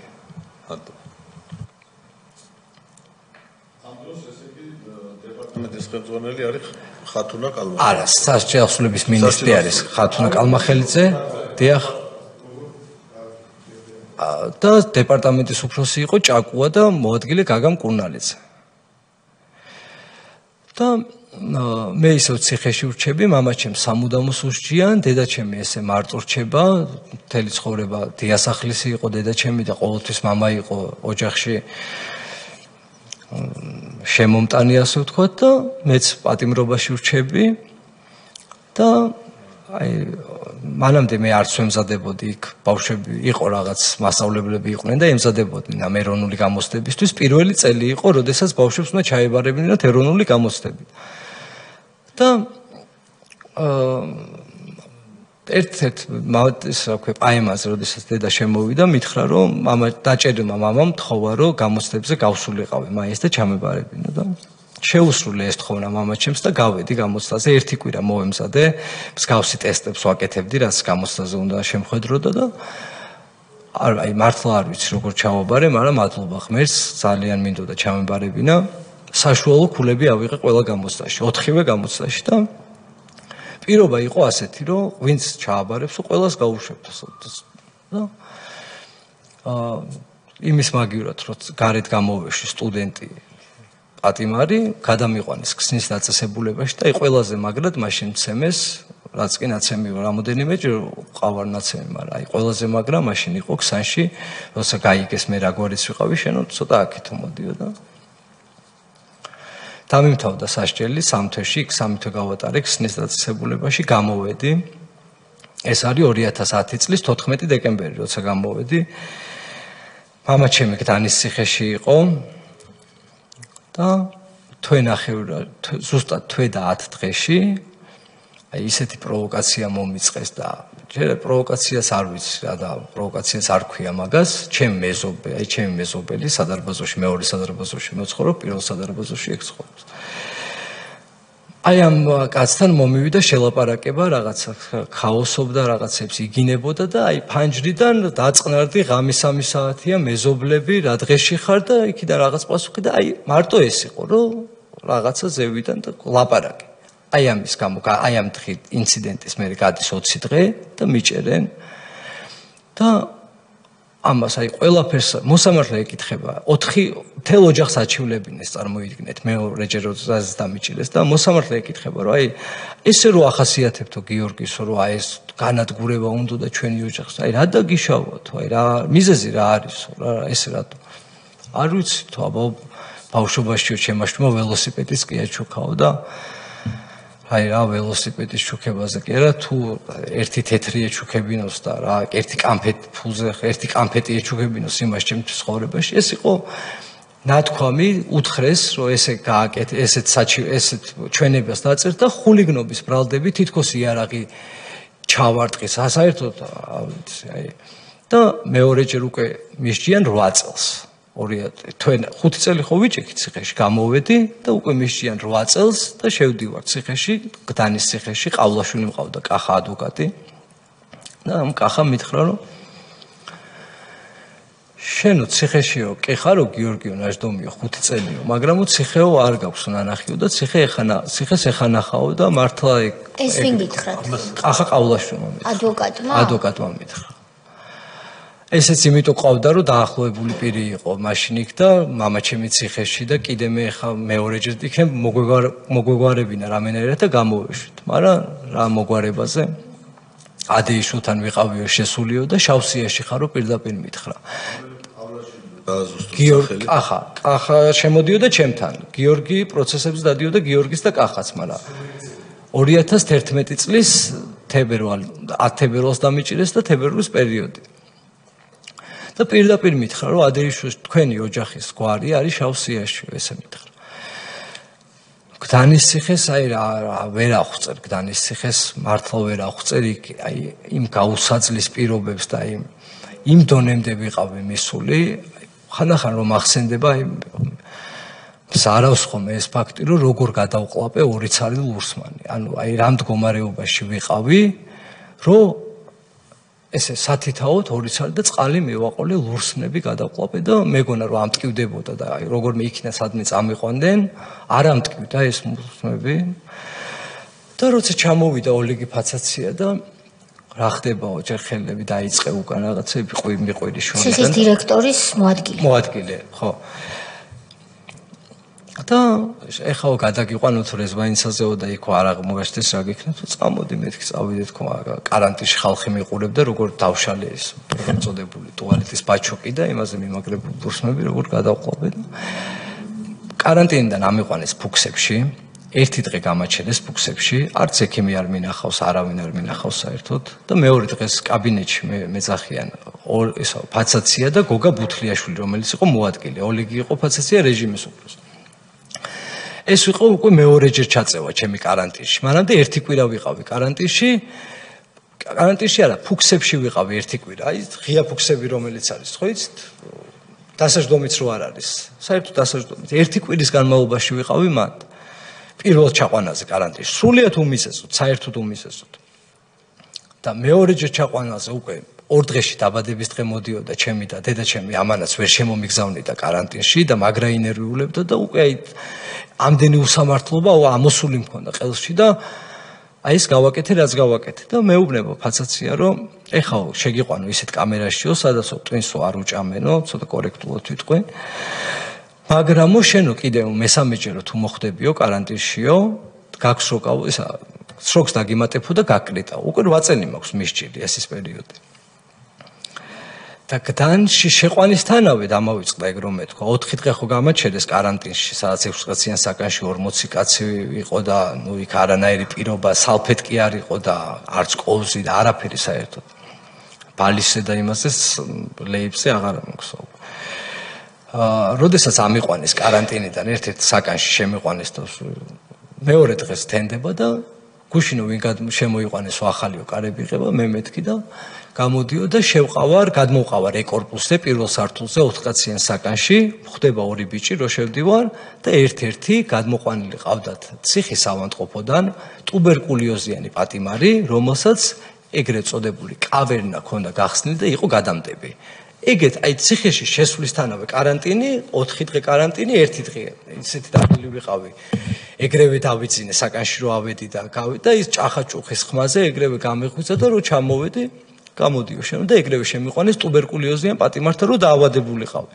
S3: დეპარტამენტის ხელმძღვანელი არის ხათუნა კალმახელიძე.
S2: არა, სასჯელსულების მინისტრი არის ხათუნა კალმახელიძე. დიახ. და დეპარტამენტის უფროსი იყო ჭაკუა და მოადგილე გაგამ კურნალიძე. და მე ისევ ციხეში ვრჩები, მამაჩემ სამუდამოს უსჯიან, დედაჩემი ესე მარტო რჩება, მთელი ცხოვრება დიასახლისი იყო დედაჩემი და ყოველთვის მამა იყო ოჯახში შემომტანი ასე ვთქვათ და მეც პატიმრობაში ვრჩები და აი მანამდე მე არც ვემზადებოდი იქ ბავშვები იყო რაღაც მასწავლებლები იყვნენ და ემზადებოდნენ ამ ეროვნული გამოცდებისთვის პირველი წელი იყო როდესაც ბავშვებს უნდა ჩაებარებინათ ეროვნული გამოცდები და ერთ-ერთ ისე ვქვე პაემაზე როდესაც დედა შემოვიდა მითხრა რომ მამა დაჭერილმა მამამ თხოვა რომ გამოცდებზე გავსულიყავი მაინც და ჩამებარებინა და შეუსრულე ეს თხოვნა მამაჩემს და გავედი გამოცდაზე ერთი კვირა მოვემზადე მსგავსი ტესტებს ვაკეთებდი რაც გამოცდაზე უნდა შემხედროდა და აი მართლა არ ვიცი როგორ ჩავაბარე მაგრამ მადლობა ღმერთს ძალიან მინდოდა ჩამებარებინა საშუალო ქულები ავიღე ყველა გამოცდაში 4-ვე გამოცდაში და პირობა იყო ასეთი რომ ვინც ჩააბარებს ყველას გაუშვებთ და იმის მაგივრად რომ გარეთ გამოვეში სტუდენტი პატიმარი გადამიყვანეს ქსნის დაწესებულებაში და აი ყველაზე მაგრად მაშინ მცემეს რაც კი ნაცემი რამოდენიმეჯერ ყავარ ნაცემი მაგრამ აი ყველაზე მაგრა მაშინ იყო ქსანში როცა გაიგეს მე რა გვარიც ვიყავი შენო ცოტა აქეთო მოდიოდა დამიმთავრდა სასჯელი 3 თვეში იქ 3 თვე გავატარე ქსნის დაწესებულებაში გამოვედი ეს არის 2010 წლის 14 დეკემბერი როცა გამოვედი მამაჩემი გდანის ციხეში იყო და ზუსტად თვე და 10 დღეში აი ისეთი პროვოკაცია მომიწყეს და ჯერ პროვოკაციას არ ვიცი რა და პროვოკაციას არ ქვია მაგას ჩემი მეზობელი სადარბაზოში მეორე სადარბაზოში მოცხოვრობ პირველ სადარბაზოში ეგ ცხოვრობს აი ამ კაცთან მომივიდა შელაპარაკება რაღაცა ქაოსობდა რაღაცებს იგინებოდა და აი ფანჯრიდან დაწყნარდი ღამის 3 საათია მეზობლები რა დღეში ხარ და იქიდან რაღაც პასუხი და აი მარტო ეს იყო რომ რაღაცა ზევიდან და ლაპარაკი აი ამის გამო აი ამ დღით ინციდენტის მე გადის 20 დღე და მიჭერენ და ამას აი ყველაფერს მოსამართლე ეკითხება 4 თელ ოჯახს აჩივლებინეს წარმოიდგინეთ მეორეჯერ როდესაც დამიჭირეს და მოსამართლე ეკითხება რომ აი ესე რო ახასიათებთო გიორგისო რომ აი ეს განადგურება უნდა და ჩვენი ოჯახს აი რა დაგიშავოთ აი რა მიზეზი რა არისო რა ესე რატო არ ვიცი თუ აბა ბავშვობაშიო ჩემაშვილმა ველოსიპედის კი აჩუქაო და აი რა ველოსიპედის ჩუქებაზე კი არა თუ ერთი თეთრი ეჩუქებინოს და რა ერთი კამფეტი ფულზე ერთი კამფეტი ეჩუქებინოს იმას ჩემთვის ცხოვრებაში ეს იყო ნათქვამი უთხრეს რომ ესე გააკეთე ესეთ ჩვენებას დაწერთ და ხულიგნობის ბრალდები თითქოს იარაღი ჩავარტყის საერთოდ აი და მეორეჯერ უკვე მისჯიან 8 წელს 5 წელი ხო ვიჭიქი ციხეში გამოვედი და უკვე მისჯიან 8 წელს და შევდივარ ციხეში გდანის ციხეში ყავლაშვილი მყავდა კახა ადვოკატი და ამ კახამ მითხრა რომ შენო ციხეშიო კი ხარო გიორგიო ნაჟდომიო 5 წელიო მაგრამ ციხეო არ გაქვს ნანახიო და ციხეს ეხანახაო და მართლა
S1: ეს ვინ გითხრათ
S2: კახა ყავლაშვილმა ადვოკატმა მითხრა ესეც იმიტომ ყავდა რომ დაახლოებული პირი იყო მაშინ იქ და მამაჩემი ციხეში და კიდე მე ხა მეორეჯერ იქნებ მოგვეგვარებინა რამენერად და გამოვეშვით მაგრამ რა მოგვარებაზე ადეიშვილთან ვიყავიო შესულიო და შავსიაში ხარო პირდაპირ მითხრა გიორგი კახა შემოდიოდა ჩემთან გიორგი პროცესებს დადიოდა გიორგის და კახაც მაგრამ 2011 წლის თებერვალს დამიჭირეს და თებერვლის პერიოდი და პირდაპირ მითხრა რომ ადეიშვილს თქვენი ოჯახის გვარი არის შავსიაში ესე მითხრა გდანის ციხეს აი რა ვერ აღწერ გდანის ციხეს მართლა ვერ აღწერ აი იმ გაუსაძლის პირობებს და იმ დონემდე ვიყავი მისული ხანახან რომ ახსენდება აი ზარავს ხომ ეს ფაქტი რომ როგორ გადავყლაპე 2 ცალი ლურსმანი ანუ აი რამ მდგომარეობაში ვიყავი რომ ესე სათითაოდ 2 ცალი და წყალი მივაყოლე ლურსმნები გადავყლაპე და მეგონა რომ ამტკივდებოდა და აი როგორ მეიქნა სადმე წამიყვანდნენ არ ამტკივდა ეს ლურსმნები და როცა ჩამოვიდა ოლეგი ფაცაცია და რა ხდება ოჯახ ხელები დაიწყე უკან რაღაცები მიყვირი შორიდან
S1: ციხის დირექტორის
S2: მოადგილე ხო და ეხლა გადაგიყვანოთ რეზვაინცაზეო და იქ არ აღმოჩნდეს რა გიქნა თუ წამოდი მეთქი წავიდეთ ხო კარანტინში ხალხი მიყურებდა როგორ დავშალე ეს წოდებული ტუალეტის ბაჩოკი და იმაზე მიმაგრებული ბურსმები როგორ გადავყლობენ კარანტინიდან ამიყვანეს ფუქსებში ერთი დღე გამაჩერეს ფუქსებში არც ექიმი არ მინახავს არავინ არ მინახავს საერთოდ და მეორე დღეს კაბინეტში მეძახიან ესა ფაცაცია და გოგა ბუთლიაშვილი რომელიც იყო მოადგილე ოლეგი იყო ფაცაცია რეჟიმის უფროს ეს იყო უკვე მეორეჯერ ჩაწევა ჩემი კარანტინში მანამდე ერთი კვირა ვიყავი კარანტინში არა ფუქსებში ვიყავი ერთი კვირა აი ღია ფუქსები რომელიც არის ხო იცით დასაჯდომიც რო არ არის საერთოდ დასაჯდომით ერთი კვირის განმავლობაში ვიყავი მან პირველ ჩაყვანაზე კარანტინში სრულიად უმიზესოდ საერთოდ უმიზესოდ და მეორეჯერ ჩაყვანაზე უკვე ორ დღეში დაბადების დღე მოდიოდა ჩემი და დედაჩემი ამანაც ვერ შემომიგზავნიდა კარანტინში და მაგრა ინერვიულებდა და უკვე აი ამდენი უსამართლობა ამოსული მქონდა ყელში და აი ეს გავაკეთე რაც გავაკეთე და მეუბნება ფაცაცია რომ ეხლა შეგიყვანო ისეთ კამერაშიო სადაც ტვინსო არ უჭამენო ცოტა კორექტულად ვიტყვი მაგრამ შენო კიდევ მესამეჯერო თუ მოხდებიო კარანტინშიო გაქვს რო ისა სროქს დაგიმატებო და გაკრიტავ უკვე 8 წელი მაქვს მისჭილი ეს ის პერიოდი და გდანში შეყვანისთანავე დამავიწყდა ეგ რომ მეთქვა 4 დღე ხო გამაჩერეს კარანტინში სადაც 6 კაციან საკანში 40 კაცი იყო და ნუ იქ არანაირი პირობა სალფეტკი არ იყო და არც კოვზი და არაფერი საერთოდ ბალისზე და იმასე ლეიბზე აღარ მოგსო როდესაც ამიყვანეს კარანტინიდან ერთ-ერთ საკანში შემიყვანეს და მეორე დღეს თენდება და გუშინო ვინ შემოიყვანეს ახალიო კარები იღება მე მეთქი და გამოდიო და შევყავარ გადმოვყავარ ეკორპუსზე პირველ სართულზე 4 კაციან საკანში ხდება ორი ბიჭი რო შევდივარ და ერთ-ერთი გადმოყვანილი ყავდათ ციხის ავადმყოფოდან ტუბერკულიოზიანი პატიმარი რომელსაც ეგრეთ წოდებული კავერნა ქონდა გახსნილი და იყო გადამდები ეგეთ აი ციხეში შესვლისთანავე каранტინი 4 დღე каранტინი 1 დღე ისეთი დაბილი ვიყავი ეგრევე დავიძინე საკანში რო ავედი და გავი და ის ჭახაჭუხის ხმაზე ეგრევე გამეხვიცა და რო ჩამოვედი გამოდიო შენ და ეგრევე შემიყვანეს ტუბერკულიოზიან პატიმართან რო დაავადებულიყავი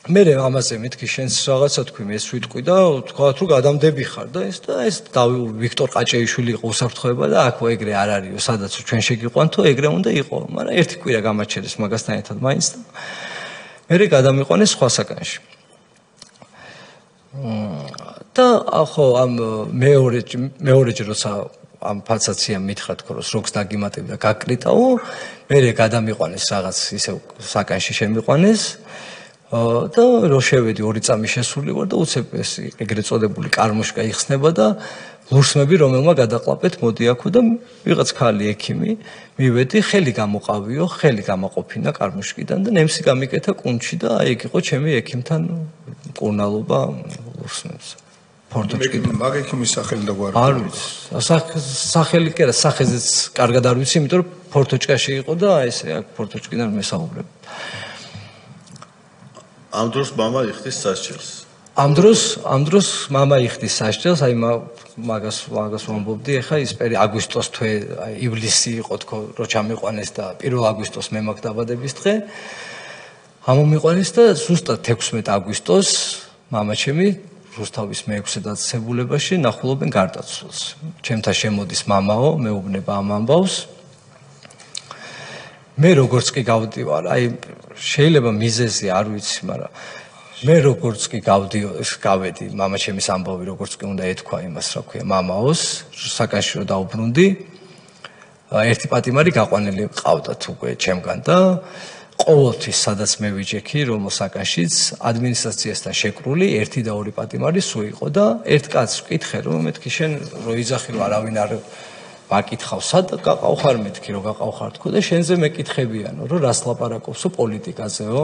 S2: მე ამაზე მეთქი შენს რაღაცა თქვი მე ვიტყვი და თქვათ რომ გადამდები ხარ და ეს ვიქტორ ყაჭეიშვილი იყო უსაფრთხოება და აქ ეგრე არ არისო სადაც ჩვენ შეგიყვანთო ეგრე უნდა იყო მაგრამ ერთი კვირა გამაჩერეს მაგასთან ერთად მაინც და მე გადამიყვანეს სხვა საკანში და ხო ამ მეორეჯერ როცა ამ ფაცაციამ მითხრა თქო რომ სროქს დაგიმატებ და გაკრიტაო მე გადამიყვანეს რაღაც ისე საკანში შემიყვანეს და რო შევედი 2 წამი შესული ვარ და უცებ ეს ეგრეთ წოდებული კარმუშკა იხსნება და ლურსმები რომელმა გადაყლაპეთ მოდი აქო და ვიღაც ხალი ექიმი მივედი ხელი გამოყავიო ხელი გამოყოფინა კარმუშკიდან და ნემსი გამიკეთა კუნჩი და აი ეგ იყო ჩემი ექიმთან კურნალობა ლურსმებს ფორტოჩკიდან
S5: მაგ ექიმის სახელი და გვარი
S2: არ ვიცი სახელი კი არა სახეზეც კარგად არ ვიცი იმიტომ რომ ფორტოჩკაში იყო და ესე აქ ფორტოჩკიდან მესაუბრებ
S3: ამ დროს мама იხდის სასჯელს.
S2: ამ დროს мама იხდის სასჯელს, აი მაგას ვამბობდი, ეხა ის აგვისტოს თვე, აი ივლისი იყო თქო, რო ჩამიყვანეს და 1 აგვისტოს მე მაქვს დაბადების დღე. ამომიყვანეს და ზუსტად 16 აგვისტოს мама ჩემი რუსთავის მე-6 დაწესებულებაში ნახულობენ გარდაცვალს. ჩემთან შემოდის მამაო, მეუბნება ამ ამბავს. მე როგორც კი გავდივარ, აი შეიძლება მიზეზი არ ვიცი, მაგრამ მე როგორც კი გავედი, мама ჩემის ამბავი როგორც კი უნდა ეთქვა იმას, რა ქვია, მამაოს, საკანში რო დაუბრუნდი, ერთი პატიმარი გაყვანილი ყავდათ უკვე ჩემგან და ყოველთვის სადაც მე ვიჯექი, რომელ საკანშიც ადმინისტრაციასთან შეკრული 1 და 2 პატიმარი სულ იყო და ერთ კაცს ვკითხე, რომ მეთქი შენ რო იძახი რომ არავინ არ ვაკითხავ, სად გაყავხარ მეთქი რომ გაყავხარ თქო და შენზე მეკითხებიანო, რომ რას ლაპარაკობსო პოლიტიკაზეო.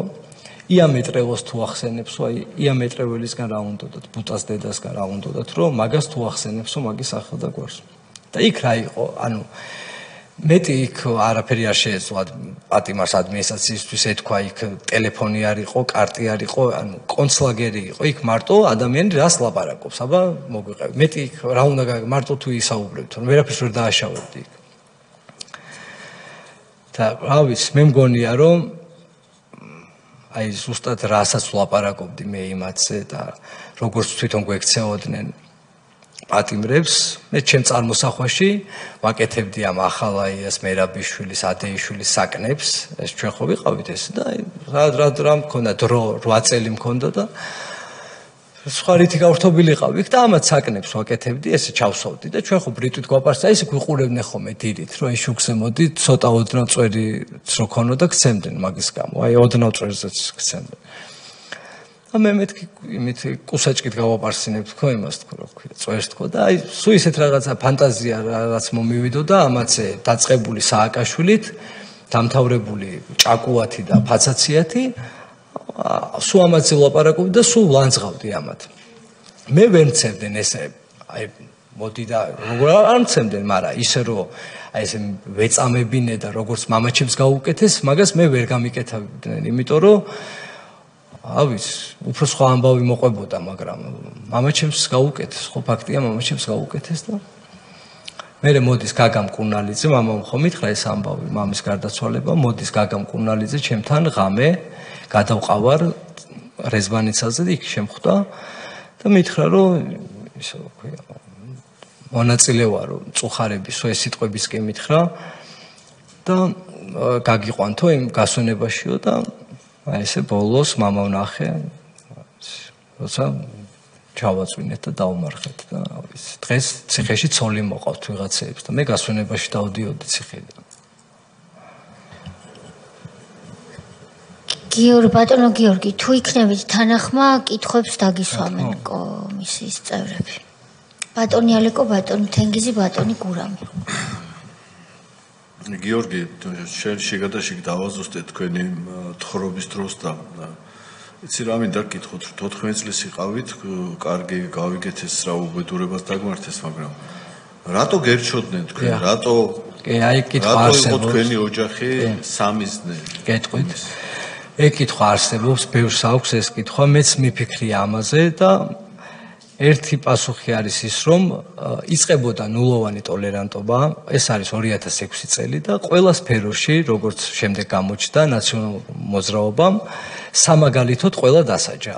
S2: იამეტრევოს თუ ახსენებსო, აი იამეტრეველისგან რა უნდათ, ბუტას დედასგან რა უნდათ, რომ მაგას თუ ახსენებსო, მაგის ახალ და გვარს. და იქ რა იყო, ანუ მეტი იქ არაფერი არ შეეძლო პატიმარს ადმინისტრაციისთვის ეთქვა იქ ტელეფონი არ იყო, კარტი არ იყო, ანუ კონცლაგერი იყო. იქ მარტო ადამიანი რას ლაპარაკობს, აბა მოგვიყევი. მეტი იქ რა უნდა მარტო თუ ისაუბრებთ, რომ ვერაფერს ვერ დააშავებდი იქ. და რა ვიცი, მე მგონია რომ აი ზუსტად რასაც ვლაპარაკობდი მე იმათზე და როგორც თვითონ გვექცეოდნენ პატიმრებს, მე ჩემ წარმოსახვაში ვაკეთებდი ამ ახალაიას მერაბიშვილის, ადეიშვილის საკნებს, ეს ჩვენ ხო ვიყავით ეს და რა მქონდა დრო 8 წელი მქონდა და სხვა რითი გავრთობილიყავი და ამათ საკნებს ვაკეთებდი, ესე ჩავსოვდი და ჩვენ ხო ბრიტვით გვაპარსა, ესე გვიყურებდნენ ხოლმე დილით, რომ აი შუქზე მოდი, ცოტა ოდნავ წვერიც რო ქონოდა გცემდნენ მაგის გამო, აი ოდნავ წვერზეც გცემდნენ. და მე მეთქი იმით კუსაჭკით გავაპარსინებ თქო იმას თქო რა ვქვა, წვერს თქო და აი სულ ისეთ რაღაცა ფანტაზია რაც მომივიდოდა ამაცე დაწყებული სააკაშვილით, დამთავრებული ჭაკუათი და ფაცაციათი სულ ამაზე ვლაპარაკობდი და სულ ვლანძღავდი ამათ. მე ვერ მცემდნენ ესე, აი მოდი და როგორ არ მცემდნენ, მაგრამ ისე რომ აი ესე ვეწამებინე და როგორც მამაჩემს გაუკეთეს, მაგას მე ვერ გამიკეთებდნენ, იმიტომ რომ ავიც, უფრო სხვა ამბავი მოყვებოდა, მაგრამ მამაჩემს გაუკეთეს, ხო ფაქტია მამაჩემს გაუკეთეს და მე მოდის გაგამ კუნალიძე, მამამ ხომ მითხრა ეს ამბავი, მამის გარდაცვალება, მოდის გაგამ კუნალიძე ჩემთან ღამე გადავყავარ რეზბანიცაზე და იქ შემხვდა და მითხრა რომ ისე ვქვია მონაწილე ვარო მწუხარების ეს სიტყვების კი მითხრა და გაგიყვანთო იმ გასვენებაშიო და აი ესე ბოლოს მამა ვნახე როცა ჩავაწვინეთ და დავმარხეთ და ის დღეს ციხეში ცოლი მოყავთ ვიღაცეებს და მე გასვენებაში დავდიოდი ციხედან.
S1: ბატონო გიორგი, თუ იქნებით თანახმა, კითხვებს დაგისვამენ კომისიის წევრები. ბატონი ალეკო, ბატონი თენგიზი, ბატონი გურამი.
S3: გიორგი, შენ შეგადაშიგ დავაზუსტე თქვენი თხრობის დროს და იცი რა მინდა გკითხოთ, 14 წლის იყავით, კარგი გავიგეთ ეს რა უბედურებას დაგმართეს, მაგრამ რატო გერჩოდნენ თქვენ, რატო
S2: აი კითხვა არსებობს
S3: თქვენი ოჯახი სამიზნე?
S2: გეტყვით. ეგ კითხვა არსებობს, ბევრს აქვს ეს კითხვა, მეც მიფიქრია ამაზე და ერთი პასუხი არის ის, რომ იწყებოდა ნულოვანი ტოლერანტობა, ეს არის 2006 წელი და ყველა სფეროში, როგორც შემდეგ გამოჩნდა ნაციონალურ მოძრაობამ, სამაგალითოდ ყველა დასაჯა.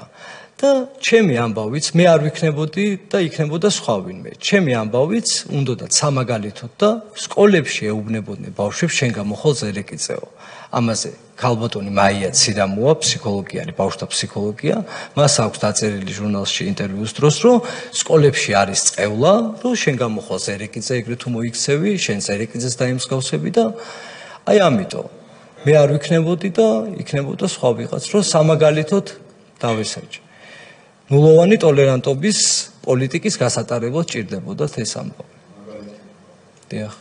S2: და ჩემი ამბავიც მე არ ვიქნებოდი და იქნებოდა სხვა ვინმე. ჩემი ამბავიც უნდათ სამაგალითოდ და სკოლებში ეუბნებოდნენ ბავშვებს შენ გამოხვალ ზერეკიწეო. ამაზე ქალბატონი მაია ცირამოა, ფსიქოლოგია, ბავშვთა ფსიქოლოგია, მას აქვს დაწერილი ჟურნალში ინტერვიუს დროს, რომ სკოლებში არის წევლა, რომ შენ გამოხვალ ზერეკიძე, ეგრე თუ მოიქცევი, შენ ზერეკიძეს დაიმსგავსები და აი ამიტომ მე არ ვიქნებოდი და იქნებოდა სხვა ვიღაც, რომ სამაგალითოდ დავესაჯე. ნულოვანი ტოლერანტობის პოლიტიკის გასატარებლად ჭირდებოდათ ეს ამბავი. დიახ.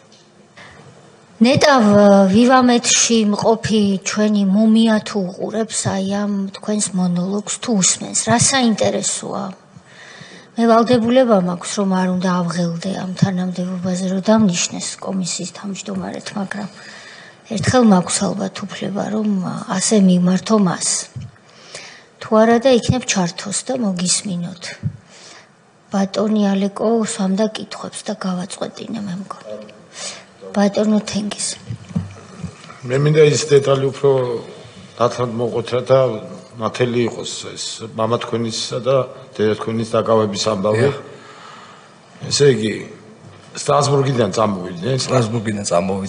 S1: ნეტავ ვივამეთში მყოფი ჩვენი მუმია თუ უყურებს აი ამ თქვენს მონოლოგს თუ უსმენს, რა საინტერესოა? მე ვალდებულება მაქვს რომ არ უნდა ავღელდე ამ თანამდებობაზე რომ დამნიშნეს კომისიის თავმჯდომარედ, მაგრამ ერთხელ მაქვს ალბათ უფლება რომ ასე მიმართო მას. თუ არა და იქნებ ჩართოს და მოგისმინოთ. ბატონი ალეკო სვამდა კითხვებს და გავაწყვეტინე მე მგონი. ბატონო თენგიზ.
S4: მე მინდა ის დეტალი უფრო ნათლად მოყოთრა და ნათელი იყოს ეს მამა თქვენისა და დედა თქვენის დაკავების ამბავი. ესე იგი სტრასბურგიდან წამოვიდნენ,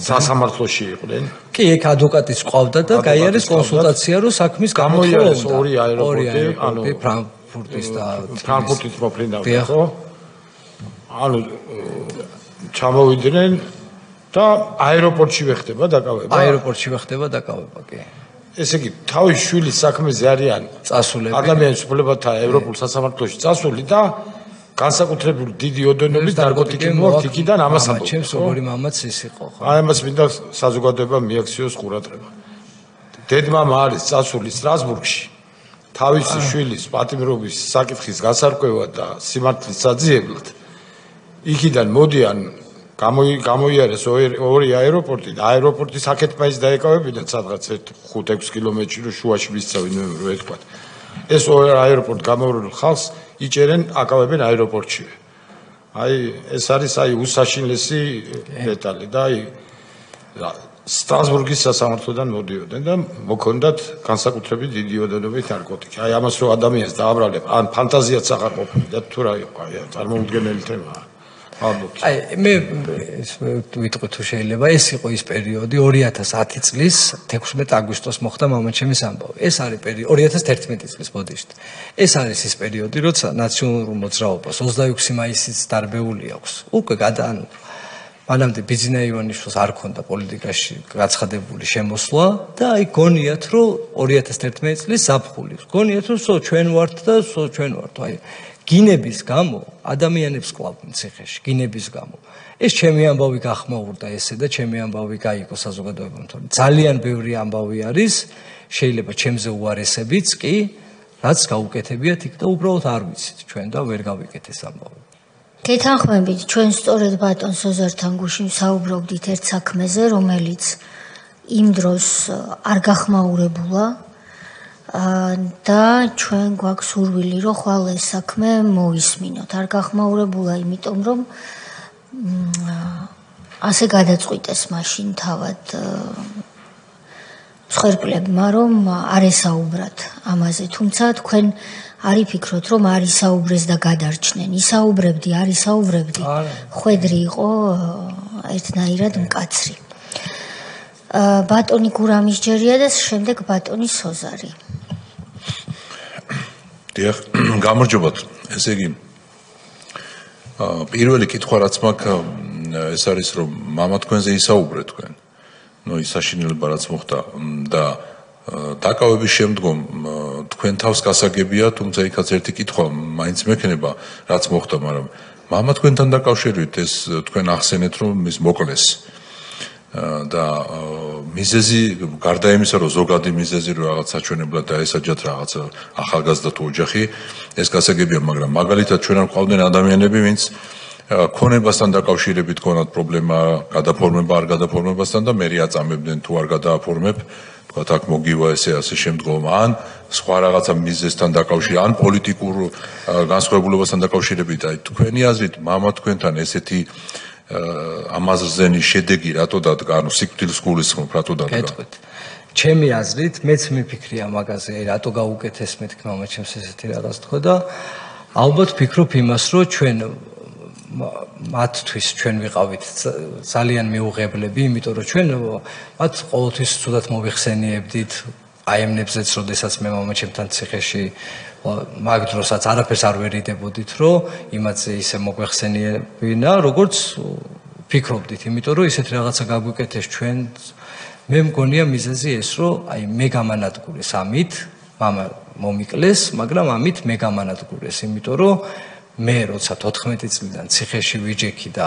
S4: სასამართლოში იყვნენ.
S2: კი, ეგ ადვოკატიც ყავდა და გაიარეს კონსულტაცია, რომ საქმის
S4: გამოიარეს ორი აეროპორტი,
S2: ანუ ფრანკფურტის და
S4: ფრანკფურტის მოფრინდავდა, ხო? ანუ ჩამოვიდნენ და აეროპორტში ვეხდება დაკავება.
S2: აეროპორტში ვეხდება დაკავება, კი.
S4: ესე იგი, თავის შვილის საქმეზე არიან
S2: წასულები.
S4: ადამიანის უფლებათა ევროპულ სასამართლოში წასული და განსაკუთრებული დიდი ოდენობის ნარკოტიკი მოაქვს იქიდან ამას ამბობ.
S2: ჩემს როგორი მამაც ის იყო, ხო?
S4: აი ამას მინდა საზოგადოება მიაქციოს ყურადღება. დედმამა არის წასული სტრასბურგში თავისი შვილის პატიმრობის საკითხის გასარკვევად და სიმართლის საძიებლად. იქიდან მოდიან გამოიარეს ორი აეროპორტი და აეროპორტის აქეთ მაინც დაეკავებინათ სადღაც 5-6 კილომეტრი რომ შუაში მისწევენ რო ეთქვა. ეს ორი აეროპორტი გამორულ ხალხს იჭერენ აკავებენ აეროპორტში. აი ეს არის აი უსაშინლესი დეტალი და აი სტრასბურგის სასამართლოდან მოდიოდნენ და მოქონდათ განსაკუთრებით დიდი ოდენობით ნარკოტიკი. აი ამას რო ადამიანს დააბრალებ, ან ფანტაზიაც აღარ ყოფილი და თუ რა იყო, აი წარმოუდგენელი თემაა.
S2: აი მე ვიტყვი თუ შეიძლება ეს იყო ის პერიოდი 2010 წლის 16 აგვისტოს მოხდა მამაჩემის ამბავი. ეს არის პერიოდი 2011 წლის ბოდიშით. ეს არის ის პერიოდი, როცა ნაციონალურ მოძრაობას 26 მაისის დარბეული აქვს. უკვე მანამდე ბიძინა ივანიშვილს არ ქონდა პოლიტიკაში გაცხადებული შემოსვლა და აი გონიათ რომ 2011 წლის ზაფხული. გონიათ რომ ჩვენ ვართ და ჩვენ ვართ. აი გინების გამო ადამიანებს კლავდნენ ციხეში, გინების გამო. ეს ჩემი ამბავი გახმაურდა ესე და ჩემი ამბავი გაიგო საზოგადოებამ, თორემ ძალიან ბევრი ამბავი არის, შეიძლება ჩემზე უარესებიც კი, რაც გაუკეთებიათ იქ და უბრალოდ არ ვიცით ჩვენ და ვერ გავიკეთ ეს ამბავი.
S1: გეთანხმებით, ჩვენ სწორედ ბატონ სოზართან გუშინ საუბრობდით ერთ საქმეზე, რომელიც იმ დროს არ გახმაურებულა და ჩვენ გვაქვს სურვილი, რომ ხვალ ეს საქმე მოვისმინოთ. არ გახმაურებულა, იმიტომ რომ ასე გადაწყვიტეს მაშინ თავად მსხვერპლებმა, რომ არ ესაუბრათ ამაზე, თუმცა თქვენ არ იფიქროთ, რომ არ ისაუბრეს და გადარჩნენ. ისაუბრებდი, არ ისაუბრებდი. ხვედრი იყო ერთნაირად მკაცრი. ბატონი გურამისჯერია და შემდეგ ბატონი სოზარი.
S3: დიახ, გამარჯობათ. ესე იგი, პირველი კითხვა რაც მაქვს ეს არის, რომ მამა თქვენზე ისაუბრეთ თქვენ. ის საშინელება რაც მოხდა და დაკავების შემდგომ თქვენ თავს გასაგებია, თუმცა იქაც ერთი კითხვა მაინც მექნება, რაც მოხდა, მაგრამ მამა თქვენთან დაკავშირებით ეს თქვენ ახსენეთ, რომ ის მოკლეს. და მიზეზი გარდა იმისა, რომ ზოგადი მიზეზი რომ რაღაც საჩვენებლად დაესაჯათ რაღაც ახალგაზრდა თუ ოჯახი, ეს გასაგებია, მაგრამ მაგალითად ჩვენ არ ყავდნენ ადამიანები, ვინც ქონებასთან დაკავშირებით ქონათ პრობლემა, გადაფორმება არ გადაფორმებასთან და მერე აწამებდნენ თუ არ გადააფორმებ, თქვათ აქ მოგივა ასე შემდგომ, ან სხვა რაღაცა მიზეზთან დაკავშირებით, ან პოლიტიკურ განსხვავებულებასთან დაკავშირებით, აი თქვენი აზრით, მამა თქვენთან ესეთი ამაზრზენის შედეგი რატო დადგა, ანუ სიკვდილს გულისხმობ, რატო დადგა?
S2: გეტყვით. ჩემი აზრით, მეც მიფიქრია მაგაზე, რატო გაუკეთეს მეთქი მამა ჩემს ესეთი რაღაც თქვა და ალბათ ფიქრობ იმას, რომ ჩვენ მათთვის ჩვენ ვიყავით ძალიან მიუღებლები, იმიტომ რომ ჩვენ მათ ყოველთვის ცუდად მოვიხსენიებდით, აემნებზეც, როდესაც მე მამაჩემთან ციხეში მაგ დროსაც არაფერს არ ვერიდებოდით, რომ იმათზე ისე მოგვეხსენიებინა, როგორც ფიქრობდით, იმიტომ რომ ისეთ რაღაცა გაგვიკეთეს ჩვენ, მე მგონია მიზეზი ეს, რომ აი მე გამანადგურეს ამით, მამა მომიკლეს, მაგრამ ამით მე გამანადგურეს, იმიტომ რომ მე როცა 14 წლიდან ციხეში ვიჯექი და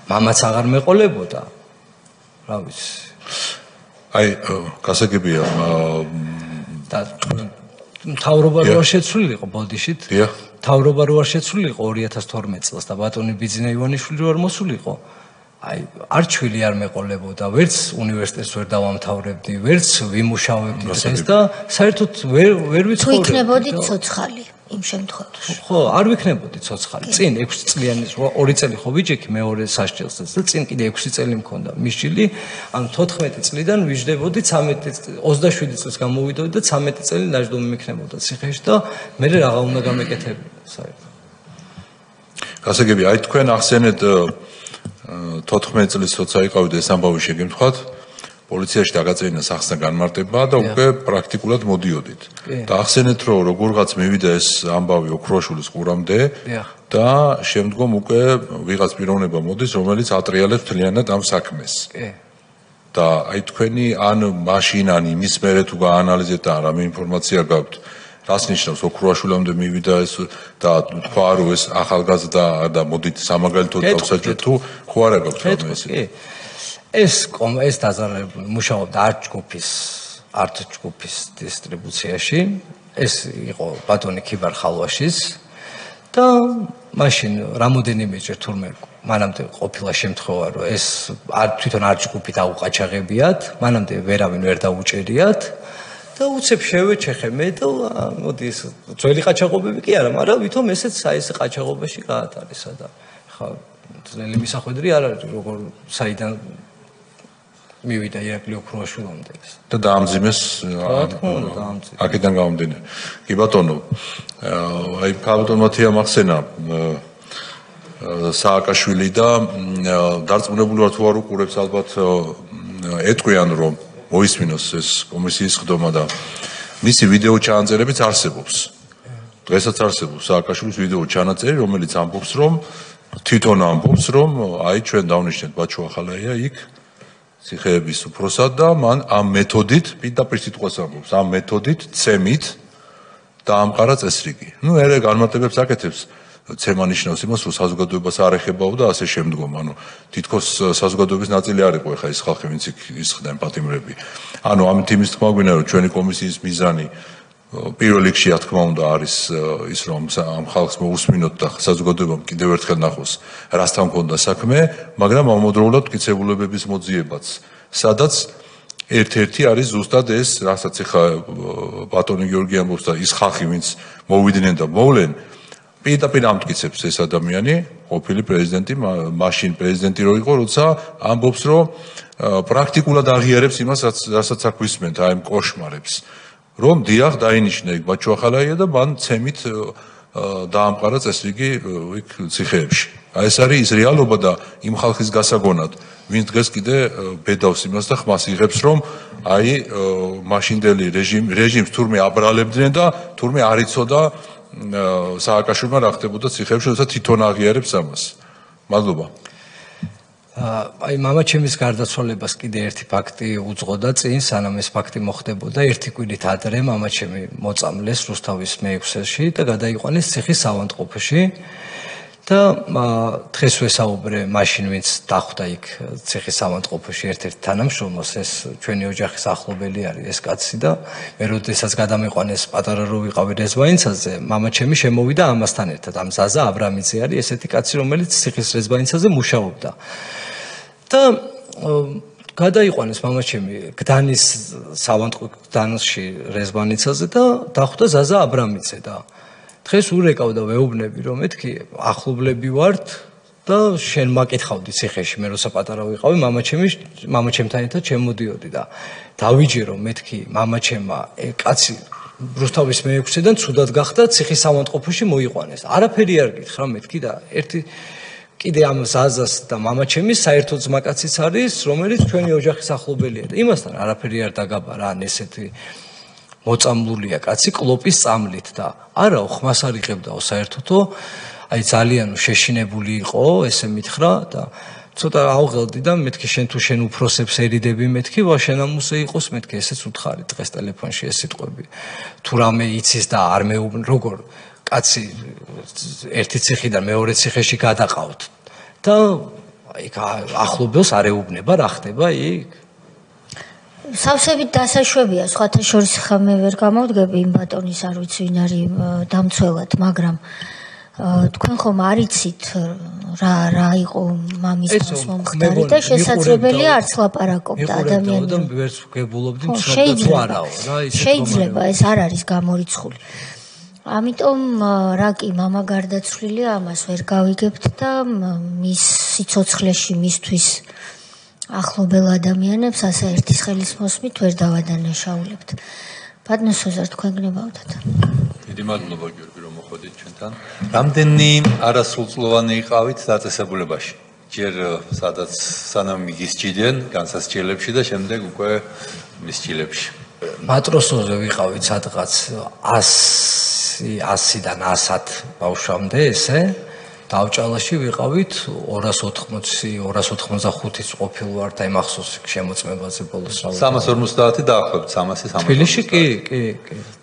S2: მამაც აღარ მეყოლებოდა, რა ვიცი.
S3: აი, გასაგებია
S2: და მთავრობა რო არ შეცვლილიყო ბოდიშით.
S3: დიახ.
S2: მთავრობა რო არ შეცვლილიყო 2012 წელს და ბატონი ბიძინა ივანიშვილი რო არ მოსულიყო. აი, არჩვილი არ მეყოლებოდა, ვერც უნივერსიტეტს ვერ დავამთავრებდი, ვერც ვიმუშავებდი დღეს და საერთოდ ვერ ვიცხოვრობდი.
S1: თუ იქნებოდი ცოცხალი იმ შემთხვევაში.
S2: ხო, არ ვიქნებოდი ცოცხალი. წინ 6 წლიანი 2 წელი ხო ვიჯექი მეორე სასჯელსაც და წინ კიდე 6 წელი მქონდა მისჯილი. ანუ 14 წლიდან ვიждდებოდი 27 წელს გამოვიდოდი და 13 წელი დაждდომი მექნებოდა ციხეში და მე რაღა უნდა გამეკეთებინა საერთოდ.
S3: გასაგები, აი თქვენ ახსენეთ 14 წლის როცა იყავით ეს ამბავი შეგემთხვათ, პოლიციაში დაგაწერინა სახსნა განმარტება და უკვე პრაქტიკულად მოდიოდით. და ახსენეთ, რომ როგორღაც მივიდა ეს ამბავი ოქროაშვილის ყურამდე და შემდგომ უკვე ვიღაც პიროვნება მოდის, რომელიც ატრიალებს მთლიანად ამ საქმეს. და აი თქვენი ან მაშინ ან იმის მერე თუ გაანალიზეთ და რამე ინფორმაცია გაქვთ, რას ნიშნავს ოქროაშვილამდე მივიდა ეს და თქვა რომ ეს ახალგაზრდა და მოდით სამაგალითოდ დავსაჯოთ თუ ხო არა გაქვთ რამე ესე.
S2: ეს დაზარალებული მუშაობდა არტ ჯგუფის დისტრიბუციაში. ეს იყო ბატონი ქიბარ ხალვაშის და მაშინ რამოდენიმეჯერ თურმე მანამდე ყოფილა შემთხვევა, რომ ეს თვითონ არტ ჯგუფი დაუყაჩაღებიათ, მანამდე ვერავინ ვერ დაუჭერიათ. და უცებ შევეჩეხე მე და მოდი ეს ძველი ყაჩაღობები კი არა, მაგრამ ვითომ ესეც ეს ყაჩაღობაში გაატარისა და ხა ძნელი მისახვედრი არ არის, როგორ საიდან მივიდა ირაკლი ოქროაშვილამდე.
S4: და დაამძიმეს აქედან გამომდინარე. კი ბატონო, აი ბატონმა თია მახსენა სააკაშვილი და დარწმუნებული ვარ თუ არ უყურებს ალბათ ეტყვიან რომ მოისმინოს ეს კომისიის ხდომა და მისი ვიდეო ჩანაწერებიც არსებობს. დღესაც არსებობს სააკაშვილის ვიდეო ჩანაწერი, რომელიც ამბობს რომ თვითონ ამბობს რომ აი ჩვენ დავნიშნეთ ბაჩო ახალაია იქ ციხეების უფროსად და მან ამ მეთოდით პირდაპირ სიტყვას ამბობს ამ მეთოდით ცემით დაამყარა წესრიგი. ნუ ერე განმარტებებს აკეთებს ცემა ნიშნავს იმას რომ საზოგადოებას არ ეხებაო და ასე შემდგომ. ანუ თითქოს საზოგადოების ნაწილი არ იყო ეხა ეს ხალხი ვინც ისხდა პატიმრები. ანუ ამით იმის თქმა გვინდა რომ ჩვენი კომისიის მიზანი პირველ რიგში რა თქმა უნდა არის ის რომ ამ ხალხს მოусმინოთ და საზოგადოებამ კიდევ ერთხელ ნახოს რასთან ქონდა საქმე, მაგრამ ამავდროულად მტკიცებულებების მოძიებაც, სადაც ერთ-ერთი არის ზუსტად ეს, რასაც ეხა ბატონი გიორგი ამბობს და ის ხალხი ვინც მოვიდნენ და მოვლენ პირდაპირ ამტკიცებს ეს ადამიანი, ყოფილი პრეზიდენტი, მაშინ პრეზიდენტი რო იყო, როცა ამბობს რომ პრაქტიკულად აღიარებს იმას, რასაც აქ ვისმენთ, აი ამ კოშმარებს. რომ დიახ დაინიშნა იქ ბაჩო ახალაია და მან ცემით დაამყარა წესრიგი იქ ციხეებში. აი ეს არის ის რეალობა და იმ ხალხის გასაგონად, ვინც დღეს კიდე ბედავს იმას და ხმას იღებს რომ აი მაშინდელი რეჟიმს თურმე აბრალებდნენ და თურმე არ იცოდა სააკაშვილმა რა ხდებოდა ციხეებში, როცა თვითონ აღიარებს ამას. მადლობა.
S2: აი მამაჩემის გარდაცვალებას კიდე ერთი ფაქტი უძღოდა წინ, სანამ ეს ფაქტი მოხდებოდა, ერთი კვირით ადრე მამაჩემი მოწამლეს რუსთავის მე-6-ში და გადაიყვანეს ციხის ავადმყოფოში და დღეს ვესაუბრე მაშინ ვინც დახვდა იქ ციხის ავადმყოფოში ერთ-ერთ თანამშრომლს, ეს ჩვენი ოჯახის ახლობელი არის ეს კაცი და მე როდესაც გადამეყვანეს პატარა რო ვიყავი რეზბაინცაზე, მამაჩემი შემოვიდა ამასთან ერთად. ამ ზაზა აბრამიძე არის ესეთი კაცი, რომელიც ციხის რეზბაინცაზე მუშაობდა. და გადაიყვანეს მამაჩემი გდანის გდანში რეზბანიცაზე და დახვდა ზაზა აბრამიძე და დღეს ურეკავ და ვეუბნები რომ მეთქი ახლობლები ვართ და შენ მაკითხავდი ციხეში მე როცა პატარა ვიყავი მამაჩემთან ერთად შემოდიოდი და დავიჯერო მეთქი მამაჩემა კაცი რუსთავის მე-6-დან ცუდად გახდა ციხის ავადმყოფოში მოიყვანეს. არაფერი არ გითხრა მეთქი და ერთი კიდე ამ ზაზას და მამაჩემის საერთო ძმაკაციც არის, რომელიც ჩვენი ოჯახის ახლობელია და იმასთან არაფერი არ დაგაბარა, ან ესეთი მოწამლულია კაცი კლოპის წამლით და არაო ხმას არ იღებდაო საერთოდო, აი ძალიან შეშინებული იყო, ესე მითხრა და ცოტა ავღელდი და მეთქი შენ თუ შენ უფროსებს ერიდები მეთქი, ვა შენ ამუსე იყოს მეთქი, ესეც უთხარი დღეს ტელეფონში ეს სიტყვები. თუ რამე იცის და არ მეუბნ როგორ კაცი ერთი ციხიდან მეორე ციხეში გადაყავთ და იქ ახლობელს არ ეუბნება რა ხდება იქ.
S1: სავსებით დასაშვებია, სხვათა შორის ხა მე ვერ გამოვდგები იმ ბატონის არ ვიცი ვინ არის დამცველად, მაგრამ თქვენ ხომ არ იცით რა იყო მამის მომხდარი და შესაძლებელია არც ლაპარაკობდა ადამიანს.
S2: ვერც ვგებულობდი ცნობდა თუ არაო რა ისე
S1: შეიძლება ეს არ არის გამორიცხული. ამიტომ რა კი მამა გარდაცვლილია ამას ვერ გავიგებთ და მის სიცოცხლეში მისთვის ახლობელ ადამიანებს ასე ერთის ხელის მოსმით ვერ დავადანაშაულებთ. ბატონო სოზარ თქვენ გნებავდათ.
S6: დიდი მადლობა გიორგი რომ მოხვედით ჩვენთან. რამდენი არასრულწლოვანი იყავით დაწესებულებაში? ჯერ სადაც სანამ მიგისჭიდნენ განსასჯელებში და შემდეგ უკვე მისჭილებში.
S2: მატროსოზე ვიყავით სადღაც 100-დან 100 ბავშვამდე ესე. დავჭალაში ვიყავით 280-285-ს ყოფილ ვართ აი მახსოვს შემოწმებაზე ბოლოს რა.
S6: 350 დაახლოებით 300-350.
S2: თბილისში კი.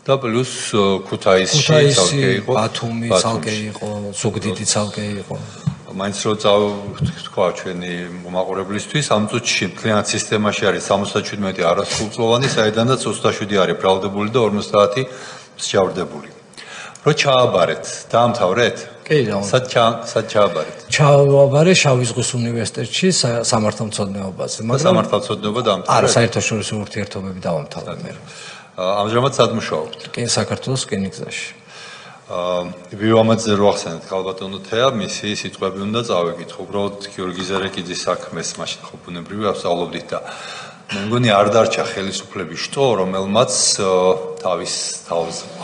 S6: და პლუს ქუთაისში ცალკე იყო,
S2: ბათუმი ცალკე იყო, ზუგდიდი ცალკე იყო.
S6: მაინც რო თქვა ჩვენი მომაყურებლისთვის, ამ წუთში მთლიანად სისტემაში არის 77 არასრულწლოვანი, საიდანაც 27 არის ბრალდებული და 50 მსჯავრდებული. რო ჩააბარეთ, დაამთავრეთ?
S2: კი,
S6: სად ჩააბარეთ?
S2: ჩააბარე შავი ზღვის უნივერსიტეტში სამართალმცოდნეობაზე,
S6: მაგრამ სამართალმცოდნეობა დაამთავრეთ?
S2: არა, საერთაშორისო ურთიერთობები დავამთავრე მე.
S6: ამჟამად სად მუშაობთ?
S2: კი, საქართველოს რკინიგზაში.
S6: ვიوامაძე რო ახსენეთ ქალბატონო თეა, მისი სიტყვები უნდა წავეკითხო. უბრალოდ გიორგი ზერეკიძის საქმეს მაშინ ხო ბუნებრივი ავსწავლობდით და მე მგონი არ დარჩა ხელისუფლების შტო, რომელმაც თავის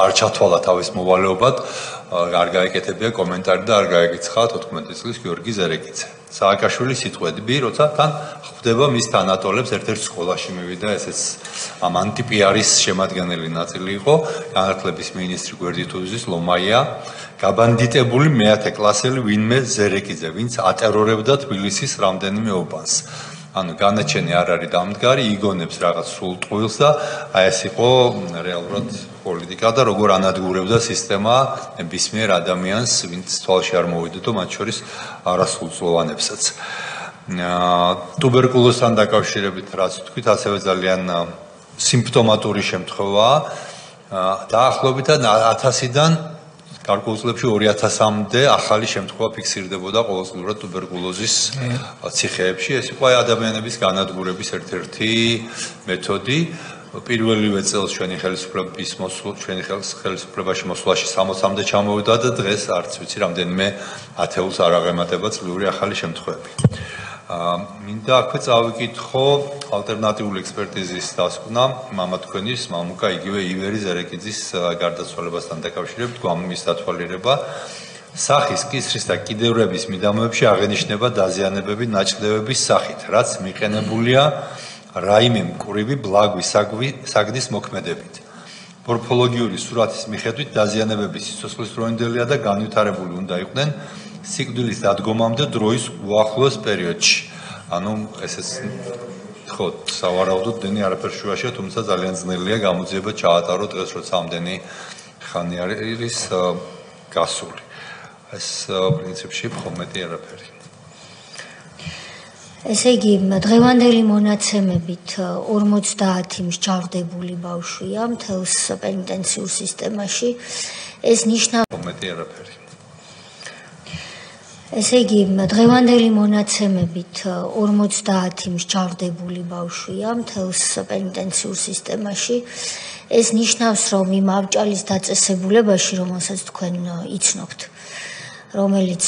S6: არ ჩათვალა თავის მოვალეობად, არ გაეკეთებია კომენტარი და არ გაეკიცხა 14 წლის გიორგი ზერეკიძე. სააკაშვილი სიტყვები, როცა თან ხვდება მის თანატოლებს ერთ-ერთ სკოლაში მივიდა, ესეც ამ ანტიპიარის შემადგენელი ნაწილი იყო, განათლების მინისტრი გვერდითუზის ლომაია, გაბანდიტებული მეათე კლასელი ვინმე ზერეკიძე, ვინც ატერორებდა თბილისის რამდენიმე უბანს. ანუ განაჩენი არ არის დამდგარი, იგონებს რაღაც სულ ტყუილს და აი ეს იყო რეალურად პოლიტიკა და როგორ ანადგურებდა სისტემა ნებისმიერ ადამიანს, ვინც თვალში არ მოვიდოდო, მათ შორის არასრულწლოვანებსაც. ტუბერკულოზთან დაკავშირებით რაც თქვით, ასევე ძალიან სიმპტომატური შემთხვევაა. დაახლოებით 1000-დან გარკვეულ წლებში 2000-მდე ახალი შემთხვევა ფიქსირდებოდა ყოველწლიურად ტუბერკულოზის ციხეებში. ეს იყო ადამიანების განადგურების ერთ-ერთი მეთოდი. პირველივე წელს ჩვენი ხელისუფლებაში მოსვლაში 60-მდე ჩამოვიდა და დღეს არც ვიცი რამდენიმე ათეულს არ აღემატება წლიური ახალი შემთხვევები. მინდა აქვე წავიკითხო ალტერნატიული ექსპერტიზის დასკვნა მამა თქვენის მამუკა იგივე ივერი ზერეკიძის გარდაცვალებასთან დაკავშირებით გვამის დათვალიერება სახის კისრის და კიდევრების მიდამოებში აღენიშნება დაზიანებები ნაწილების სახით, რაც მიყენებულია რაიმე მკვრივი ბლაგვის საგნის მოქმედებით. მორფოლოგიური სურათის მიხედვით დაზიანებები სიცოცხლისდროინდელია და განვითარებული უნდა იყვნენ სიკვდილის დადგომამდე დროის უახლოეს პერიოდში. ანუ ესეც ხო, სავარაუდოდ დენი არაფერ შუაშია, თუმცა ძალიან ძნელია გამოძიება ჩაატარო დღეს, როცა ამდენი ხანი არის გასული. ეს პრინციპში მხოლოდ არაფერი.
S1: ესე იგი, დღევანდელი მონაცემებით 50 მსჯავრდებული ბავშვია მთელს პენიტენციურ სისტემაში. ეს ნიშნავს
S6: მხოლოდ არაფერი.
S1: ესე იგი, დღევანდელი მონაცემებით 50 მსჯავრდებული ბავშვია მთელს პენიტენციურ სისტემაში. ეს ნიშნავს, რომ იმ ავჭალის დაწესებულებაში, რომელსაც თქვენ იცნობთ, რომელიც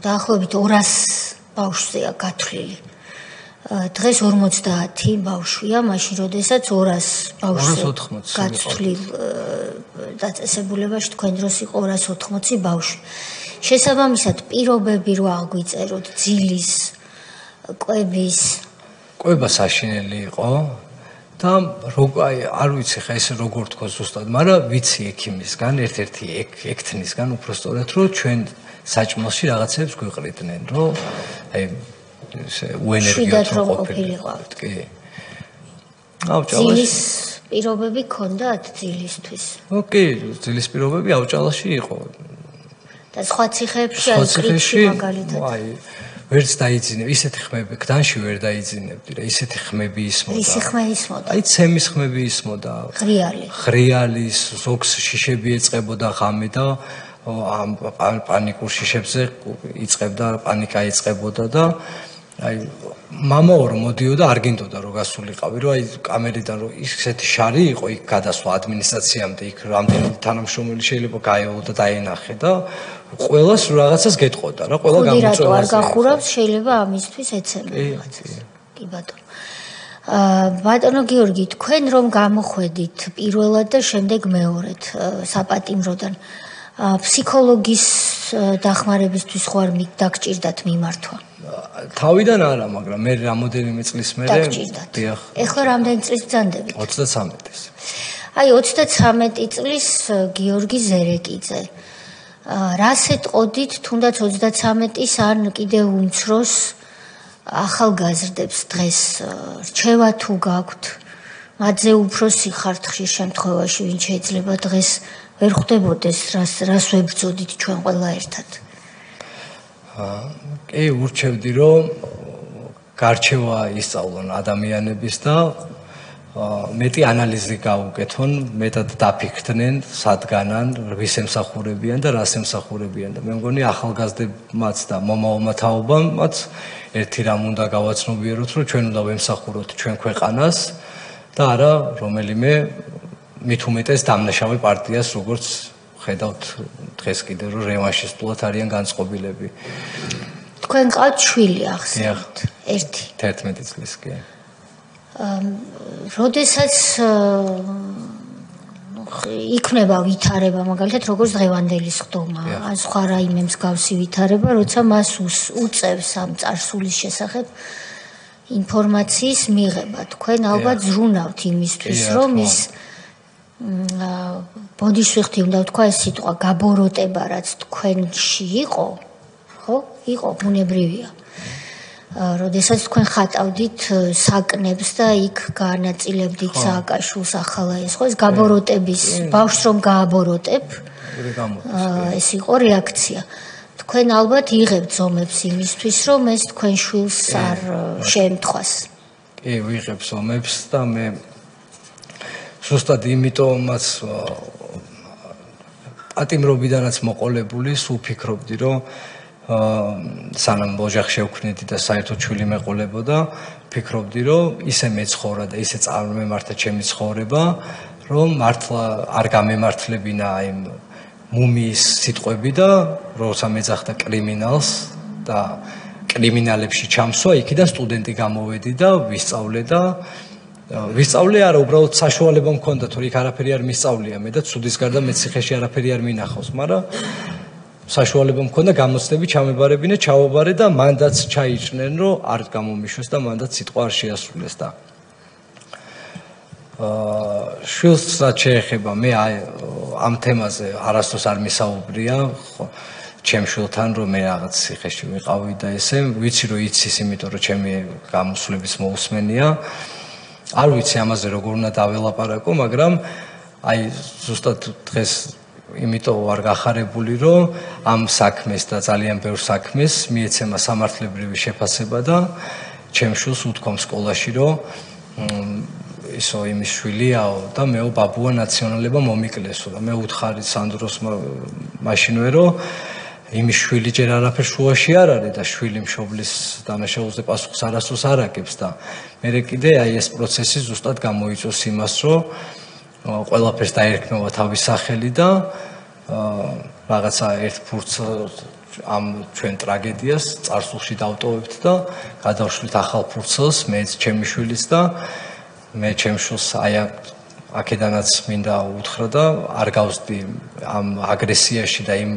S1: დაახლოებით 200 ბავშვია გათვლილი. დღეს 50 ბავშვია, მაშინ როდესაც 200 ბავშვი გათვლილ დაწესებულებაში თქვენ დროს იყო 280 ბავშვი. შესაბამისად, პირობები რო აღვიწეროთ ძილის, კვება
S2: საშინელი იყო და არ ვიცი ხა ეს როგორ თქვა ზუსტად, მაგრამ ვიცი ექიმისგან, ერთ-ერთი ექთნისგან უბრალოდ რომ ჩვენ საჭმელში რაღაცებს გვიყრიდნენ, რომ აი ესე უენერგიათ რომ ყოფილიყო. კი.
S1: ძილის პირობები ქონდათ ძილისთვის?
S2: კი, ძილის პირობები ავჭალაში იყო.
S1: და სხვა ციხეებში აი კრიტში მაგალითად.
S2: აი ვერც დაიძინებ, ისეთი ხმები გდანში ვერ დაიძინებდი რა, ისეთი ხმები ისმოდა.
S1: ისი ხმე ისმოდა?
S2: აი ცემის ხმები ისმოდა. ღრიალის, ზოგს შიშები ეწყებოდა ღამე და ამ პანიკურ შიშებზე იწყებდა, პანიკა იწყებოდა და აი მამა ორ მოდიოდა არ გინდოდა რომ გასულიყავი, რომ აი კამერიდან რომ ისეთი შარი იყო იქ გადასვლა ადმინისტრაციამდე, იქ რამდენი თანამშრომელი შეიძლება გაეულო და დაენახე და ყველას რაღაცას გეტყოდა რა, ყველა გამოწვევას.
S1: რატო არ გახურავს, შეიძლება ამისთვის ეცემა რაღაცას. კი ბატონო. ბატონო გიორგი, თქვენ რომ გამოხვედით პირველად და შემდეგ მეორედ საპატიმროდან ფსიქოლოგის დახმარებისთვის ხო არ დაგჭირდათ მიმართვა?
S2: თავიდან არა, მაგრამ მე რამოდენიმე წლის მერე
S1: დიახ. ეხლა რამდენი წლის ბრძანდებით?
S2: 33-ის.
S1: აი 33 წლის გიორგი ზერეკიძე. რას ეტყოდით, თუნდაც 33-ის ან კიდევ უმცროს ახალგაზრდებს დღეს რჩევა თუ გაქვთ? მათზე უფრო სიხართ ხშირ შემთხვევაში, ვინ შეიძლება დღეს ვერ ხვდებოდეს, რას ვებრძოდით ჩვენ ყველა ერთად?
S2: კი, ურჩევდი რომ გარჩევა ისწავლონ ადამიანების და მეტი ანალიზი გაუკეთონ, მეტად დაფიქრდნენ, სადგანან, ვის ემსახურებიან და რას ემსახურებიან და მე მგონი ახალგაზრდებმაც და მომავალმა თაობამაც ერთი რამ უნდა გავაცნობიეროთ, რომ ჩვენ უნდა ვემსახუროთ ჩვენ ქვეყანას და არა რომელიმე მით უმეტეს დამნაშავე პარტიას, როგორც ხედავთ დღეს კიდევ რომ რევანშისტულად არიან განწყობილები.
S1: თქვენ ყავთ შვილი ახსენეთ, ერთი.
S2: 11 წლის კი.
S1: როდესაც იქნება ვითარება, მაგალითად, როგორც დღევანდელი სხდომა, ან სხვა რაიმე მსგავსი ვითარება, როცა მას უწევს ამ წარსულის შესახებ ინფორმაციის მიღება. თქვენ ალბათ ზრუნავთ იმისთვის, რომ ის ბოდიშვიხთი უნდა ვთქვა ეს სიტყვა გაბოროტება, რაც თქვენში იყო, ხო? იყო ბუნებრივია. როდესაც თქვენ ხატავდით საკნებს და იქ განაწილებდით სააკაშვილს ახალა ეს ხო ეს გაბოროტების ბავშვს რომ გააბოროტებ ეს იყო რეაქცია. თქვენ ალბათ იღებთ ზომებს იმისთვის რომ ეს თქვენ შვილს არ შეემთხვას.
S2: კი, ვიღებ ზომებს და მე ზუსტად იმიტომაც პატიმრობიდანაც მოყოლებული სულ ფიქრობდი რომ სანამ ოჯახი შევქმნიდი და საერთოდ შვილი მეყოლებოდა, ფიქრობდი, რომ ისე მეცხოვრა და ისე წარმემართა ჩემი ცხოვრება, რომ მართლა არ გამემართლებინა იმ მუმიის სიტყვები და როცა მეძახდა კრიმინალს და კრიმინალებში ჩამსვა, იქიდან სტუდენტი გამოვედი და ვისწავლე და ვისწავლე არა, უბრალოდ საშუალება მქონდა, თორე იქ არაფერი არ მისწავლია მე და ცუდის გარდა მე ციხეში არაფერი არ მინახავს, მაგრამ საშუალება მქონდა გამოცდები ჩამებარებინა, ჩავაბარე და მანდაც ჩაიჭნენ, რომ არ გამომიშვეს და მანდაც სიტყვა არ შეასრულეს და შვილს რაც შეეხება, მე ამ თემაზე არასდროს არ მისაუბრია, ჩემ შვილთან რომ მე რაღაც ციხეში ვიყავი და ესე, ვიცი რომ იცის, იმიტომ რომ ჩემი გამოსვლების მოусმენია. არ ვიცი ამაზე როგორ უნდა დაველაპარაკო, მაგრამ აი ზუსტად დღეს იმიტომ ვარ გახარებული, რომ ამ საქმეს და ძალიან ბევრ საქმეს მიეცემა სამართლებრივი შეფასება და ჩემ შვილს უთქვამ სკოლაში, რომ ისო იმის შვილია და მეო ბაბუა ნაციონალობა მომიკლესო და მე უთხარი სანდროს მაშინვე, რომ იმის შვილი ჯერ არაფერ შუაში არ არის და შვილი მშობლის დანაშაულზე პასუხს არასდროს არ აგებს და მე კიდე აი ეს პროცესი ზუსტად გამოიწვევს იმას, რომ ყველაფერს დაერქმევა თავის სახელი და რაღაცა ერთ ფურცლ ამ ჩვენ ტრაგედიას წარსულში დავტოვებთ და გადავშლით ახალ ფურცლს მეც ჩემი შვილიც და მე ჩემ შვილს აი აქედანაც მინდა უთხრა და არ გავსდი ამ აგრესიაში და იმ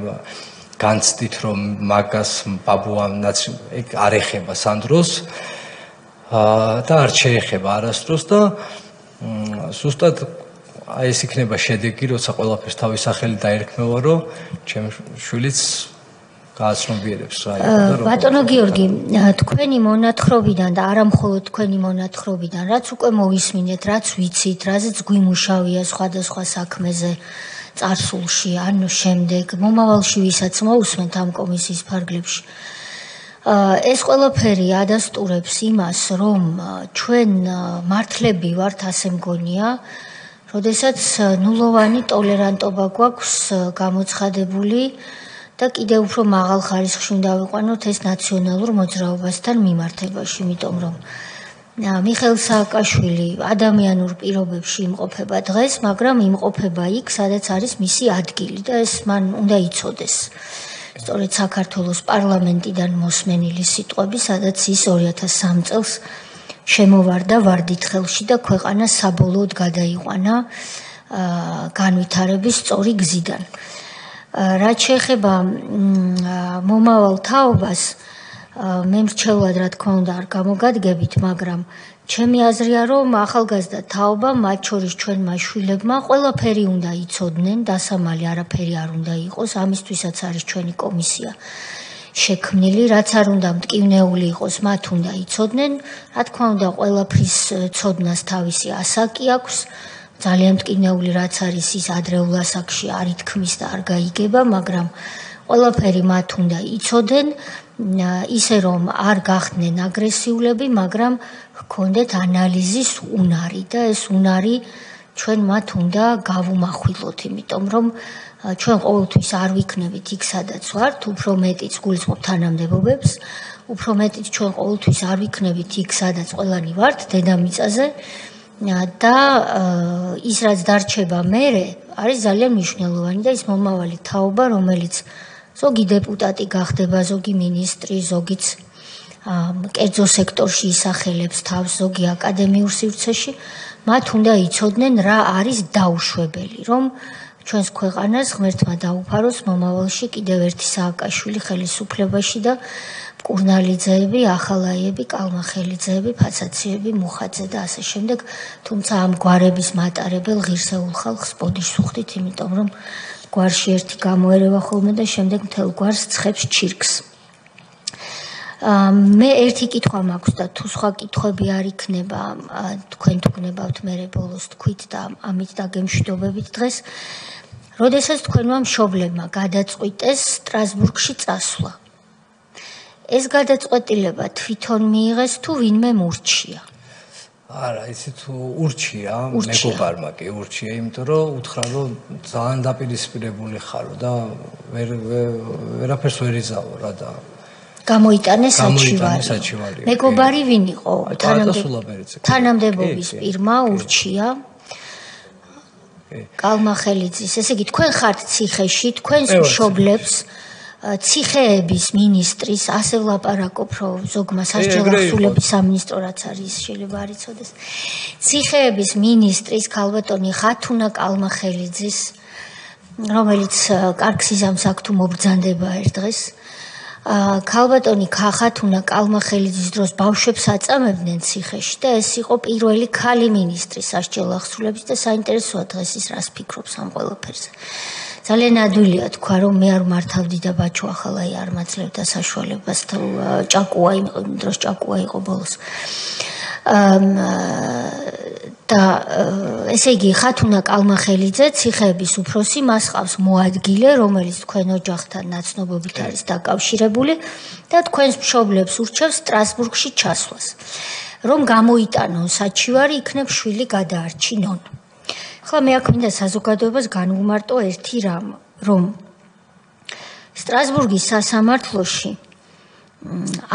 S2: განცდით რომ მაგას ბაბუა არ ეხება სანდროს და არ შეეხება არასდროს და ზუსტად აი ეს იქნება შედეგი, როცა ყველაფერს თავის სახელი დაერქმევა, რომ ჩემ შვილიც გააცნობიერებს რა იყო და რა.
S1: ბატონო გიორგი, თქვენი მონათხრობიდან და არა მხოლოდ თქვენი მონათხრობიდან, რაც უკვე მოვისმინეთ, რაც ვიცით, რაზეც გვიმუშავია სხვადასხვა საქმეზე წარსულში, ან შემდეგ, მომავალში ვისაც მოусმენთ ამ კომისიის ფარგლებში. ეს ყველაფერი ადასტურებს იმას, რომ ჩვენ მართლები ვართ, ასე მგონია, როდესაც ნულოვანი ტოლერანტობა გვაქვს გამოცხადებული და კიდევ უფრო მაღალ ხარისხში უნდა ვიყვანოთ ეს ნაციონალურ მოძრაობასთან მიმართებაში, იმიტომ რომ მიხეილ სააკაშვილი ადამიანურ პირობებში იმყოფება დღეს, მაგრამ იმყოფება იქ, სადაც არის მისი ადგილი და ეს მან უნდა იცოდეს. სწორედ საქართველოს პარლამენტიდან მოსმენილი სიტყვები, სადაც ის 2003 წელს შემოვარდა ვარდით ხელში და ქვეყანა საბოლოოდ გადაიყვანა განვითარების სწორი გზიდან. რაც შეეხება მომავალ თაობას, მე მრჩევლად რა თქმა უნდა არ გამოგადგებით, მაგრამ ჩემი აზრია, რომ ახალგაზრდა თაობა, მათ შორის ჩვენმა შვილებმა, ყველაფერი უნდა იცოდნენ, დასამალი არაფერი არ უნდა იყოს, ამისთვისაც არის ჩვენი კომისია შექმნილი, რაც არ უნდა მტკივნეული იყოს, მათ უნდა იცოდნენ, რა თქმა უნდა, ყველაფრის ცოდნას თავისი ასაკი აქვს, ძალიან მტკივნეული რაც არის ის ადრეულ ასაკში არ ითქმის და არ გაიგება, მაგრამ ყველაფერი მათ უნდა იცოდნენ, ისე რომ არ გახდნენ აგრესიულები, მაგრამ ჰქონდეთ ანალიზის უნარი და ეს უნარი ჩვენ მათ უნდა გავუმახვილოთ, იმიტომ რომ ჩვენ ყოველთვის არ ვიქნებით იქ, სადაც ვართ, უფრო მეტიც გულისხმობ თანამდებობებს, უფრო მეტიც ჩვენ ყოველთვის არ ვიქნებით იქ, სადაც ყველანი ვართ, დედამიწაზე და ის რაც დარჩება მერე არის ძალიან მნიშვნელოვანი და ის მომავალი თაობა, რომელიც ზოგი დეპუტატი გახდება, ზოგი მინისტრი, ზოგიც კერძო სექტორში ისახელებს თავს ზოგი აკადემიურ სივრცეში, მათ უნდა იცოდნენ რა არის დაუშვებელი, რომ ჩვენს ქვეყანას ღმერთმა დაუფაროს მომავალში კიდევ ერთი სააკაშვილი ხელისუფლებაში და მკურნალიძეები, ახალაიები, კალმახელიძეები, ფაცაციები, მუხაძე და ასე შემდეგ, თუმცა ამ გვარების მატარებელ ღირსეულ ხალხს ბოდიშს უხდით, იმიტომ რომ გვარში ერთი გამოერევა ხოლმე და შემდეგ მთელ გვარს ცხებს ჩირკს. მე ერთი კითხვა მაქვს და თუ სხვა კითხვები არ იქნება, თქვენ თუ გნებავთ მერე ბოლოს თქვით და ამით დაგემშვიდობებით დღეს. როდესაც თქვენმა მშობლებმა გადაწყვიტეს სტრასბურგში წასვლა. ეს გადაწყვეტილება თვითონ მიიღეს თუ ვინმე მურჩია?
S2: არა, იცი თუ ურჩია, მეგობარმა კი ურჩია, იმიტომ რომ უთხრა რომ ძალიან დაპირისპირებული ხარო და ვერაფერს ვერ იზავო რა და
S1: გამოიტანეს საჩივარი. მეგობარი ვინ იყო? თანამდებობის პირმა ურჩია. კალმახელიძის, ესე იგი თქვენ ხართ ციხეში, თქვენს მშობლებს ციხეების მინისტრის ასე ვლაპარაკობ, რომ ზოგმა სასჯელახსულების სამინისტრო რაც არის, შეიძლება არ იცოდეს. ციხეების მინისტრის ქალბატონი ხათუნა კალმახელიძის, რომელიც კარგ სიზამს აქ თუ მობრძანდება ერთ დღეს, ქალბატონი ხათუნა კალმახელიძის დროს ბავშვებს აწამებდნენ ციხეში და ეს იყო პირველი ქალი მინისტრი სასჯელახსულების და საინტერესოა დღეს ის რას ფიქრობს ამ ყველაფერზე. ძალიან ადვილია თქვა რომ მე არ მართავდი და ბაჩო ახალაი არ მაძლევდა საშუალებას თუ ჭაკუა იმ დროს ჭაკუა იყო ბოლოს. და ესე იგი ხათუნა კალმახელიძე ციხეების უფროსი მას ყავს მოადგილე რომელიც თქვენ ოჯახთან ნაცნობობით არის დაკავშირებული და თქვენს მშობლებს ურჩევს სტრასბურგში ჩასვლას რომ გამოიტანონ საჩივარი იქნებ შვილი გადაარჩინონ. ახლა მე აქ მინდა საზოგადოებას განვუმარტო ერთი რამ რომ სტრასბურგის სასამართლოში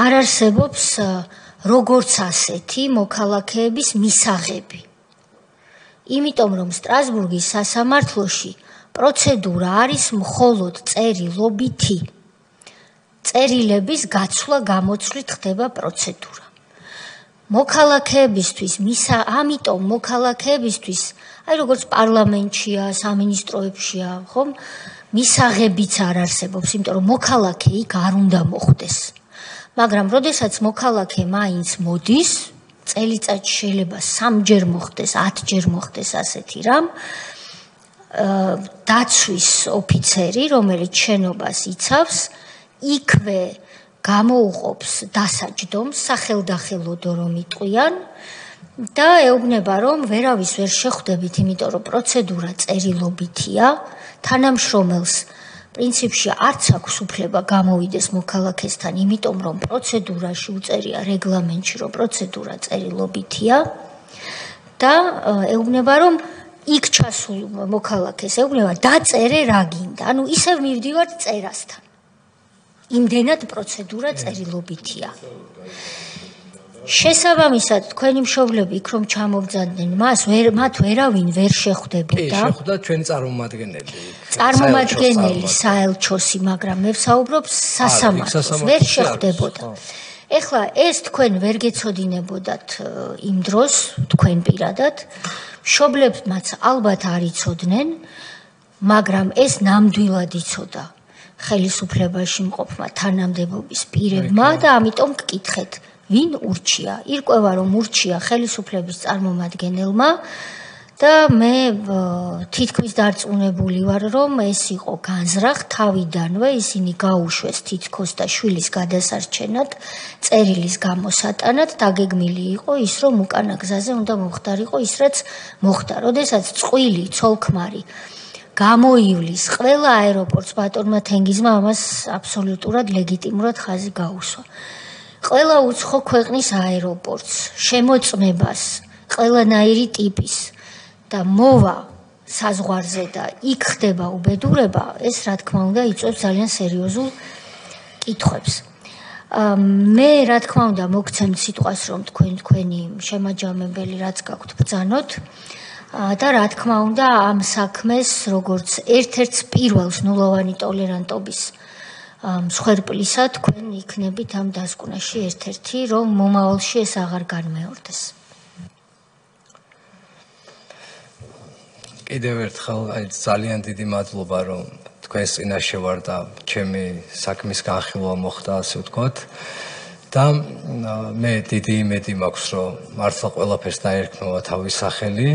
S1: არ არსებობს როგორც ასეთი მოქალაქეების მისაღები. იმიტომ რომ სტრასბურგის სასამართლოში პროცედურა არის მხოლოდ წერილობითი. წერილების გაცვლა გამოცვლით ხდება პროცედურა. მოქალაქეებისთვის ამიტომ მოქალაქეებისთვის აი როგორც პარლამენტშია, სამინისტროებშია, ხომ? მისაღებიც არ არსებობს, იმიტომ რომ მოქალაქე იქ არ უნდა მოხვდეს. მაგრამ როდესაც მოქალაქე მაინც მოდის, წელიწადში შეიძლება 3-ჯერ მოხდეს, 10-ჯერ მოხდეს ასეთი რამ, დაცვის ოფიცერი, რომელიც შენობას იცავს, იქვე გამოუყოფს დასაჯდომს, სახელდახელოდო რომ იტყვიან და ეუბნება რომ ვერავის ვერ შეხვდებით, იმიტომ რომ პროცედურა წერილობითია, თანამშრომელს პრინციპში არც აქვს უფლება გამოვიდეს მოქალაქესთან, იმიტომ რომ პროცედურაში უწერია რეგლამენტში, რომ პროცედურა წერილობითია და ეუბნება რომ იქ ჩასულ მოქალაქეს ეუბნება დაწერე რა გინდა. ანუ ისევ მივდივართ წერასთან. იმდენად პროცედურა წერილობითია. შესაბამისად, თქვენი მშობლები იქ რომ ჩამოვძანდნენ მათ ვერავინ ვერ შეხვდებოდა.
S2: შეხვდა ჩვენი წარმომადგენელი.
S1: წარმომადგენელი საელჩოსი, მაგრამ მე ვსაუბრობ სასამართლოს, ვერ შეხვდებოდა. ეხლა ეს თქვენ ვერ გეცოდინებოდათ იმ დროს, თქვენ პირადად, მშობლებმაც ალბათ არ იცოდნენ, მაგრამ ეს ნამდვილად იცოდა ხელისუფლებაში მყოფმა თანამდებობის პირებმა და ამიტომ გკითხეთ. ვინ ურჩია? ირკვევა რომ ურჩია ხელისუფლების წარმომადგენელმა და მე თითქმის დარწმუნებული ვარ რომ ეს იყო განზრახ თავიდანვე ისინი გაუშვეს თითქოს და შვილის გადასარჩენად წერილის გამოსატანად დაგეგმილი იყო ის რომ უკანა გზაზე უნდა მოხდარიყო ის რაც მოხდა. როდესაც წყვილი ცოლქმარი გამოივლის ყველა აეროპორტს ბატონმა თენგიზმა ამას აბსოლუტურად ლეგიტიმურად ხაზი გაუსვა. ყველა უცხო ქვეყნის აეროპორტს, შემოწმებას, ყველანაირი ტიპის და მოვა საზღვარზე და იქ ხდება უბედურება, ეს რა თქმა უნდა იწვევს ძალიან სერიოზულ კითხვებს. მე რა თქმა უნდა მოგცემთ სიტყვას რომ თქვენი შემაჯამებელი რაც გაქვთ ბრძანოთ და რა თქმა უნდა ამ საქმეს როგორც ერთ-ერთ პირველს ნულოვანი ტოლერანტობის მსხვერპლისა თქვენ იქნებით ამ დასკვნაში ერთ-ერთი, რომ მომავალში ეს აღარ განმეორდეს.
S2: კიდევ ერთხელ ძალიან დიდი მადლობა, რომ თქვენს წინაშე ვარ და ჩემი საქმის განხილვა მოხდა, ასე ვთქვათ. და მე დიდი იმედი მაქვს, რომ მართლა ყველაფერს დაერქმევა თავის სახელი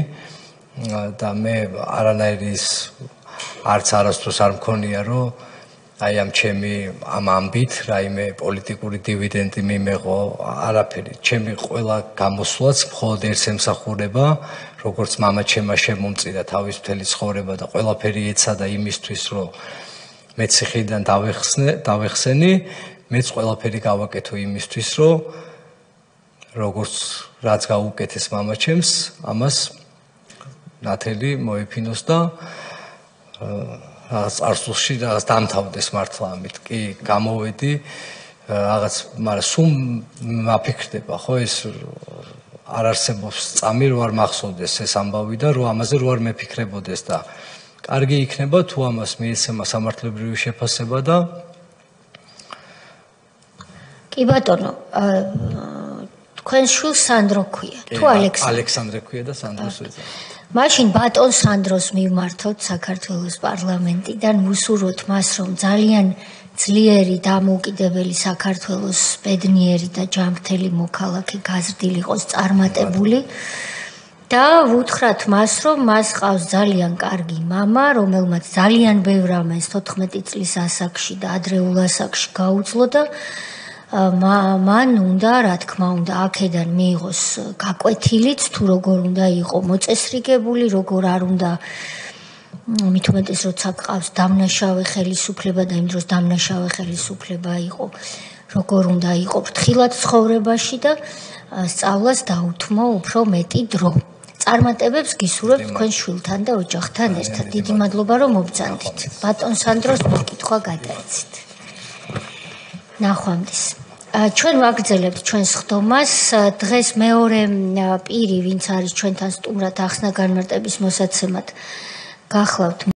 S2: და მე არანაირი არც არასდროს არ მქონია, რომ აი ამ ჩემი ამ ამბით რაიმე პოლიტიკური დივიდენდი მიმეღო, არაფერი. ჩემი ყველა გამოსვლაც მხოლოდ ერთს ემსახურება, როგორც მამა ჩემმა შემომწირა თავის მთელი ცხოვრება და ყველაფერი ეცადა იმისთვის, რომ მე ციხიდან დავეხსენი, მეც ყველაფერი გავაკეთო იმისთვის, რომ როგორც რაც გაუკეთეს მამა ჩემს, ამას ნათელი მოეფინოს და რაღაც წარსულში რაღაც დამთავრდეს მართლა ამით. კი, გამოვედი რაღაც, მაგრამ სულ მაფიქრდება, ხო, ეს არ არსებობს წამი, რო არ მახსოვდეს ეს ამბავი და რო ამაზე რო არ მეფიქრებოდეს და კარგი იქნება თუ ამას მიეცემა სამართლებრივი შეფასება და
S1: კი ბატონო, თქვენ შვილს სანდრო ქვია, თუ
S2: ალექსანდრე ქვია და სანდროს ეძახა.
S1: მაშინ ბატონ სანდროს მივმართოთ საქართველოს პარლამენტიდან, ვუსურვოთ მას, რომ ძალიან ძლიერი დამოუკიდებელი საქართველოს ბედნიერი და ჯანმრთელი მოქალაქე გაზრდილი იყოს, წარმატებული და ვუთხრათ მას, რომ მას ყავს ძალიან კარგი მამა, რომელმაც ძალიან ბევრ ამას 14 წლის ასაკში და ადრეულ ასაკში გაუძლო და მან უნდა, რა თქმა უნდა, აქედან მიიღოს გაკვეთილიც, თუ როგორ უნდა იყო მოწესრიგებული, როგორ არ უნდა მით უმეტეს როცა გყავს დამნაშავე ხელისუფლება და იმ დროს დამნაშავე ხელისუფლება იყო, როგორ უნდა იყო ფრთხილად ცხოვრებაში და სწავლას დაუთმო უფრო მეტი დრო. წარმატებებს გისურვებთ თქვენ შვილთან და ოჯახთან ერთად. დიდი მადლობა, რომ მობრძანდით. ბატონ სანდროს მოკითხვა გადაეცით. ნახვამდის. ჩვენ ვაგრძელებთ ჩვენს ხდომას. დღეს მეორე პირი, ვინც არის ჩვენთან სტუმრად ახსნა განმარტების მოსაცემად, გახლავთ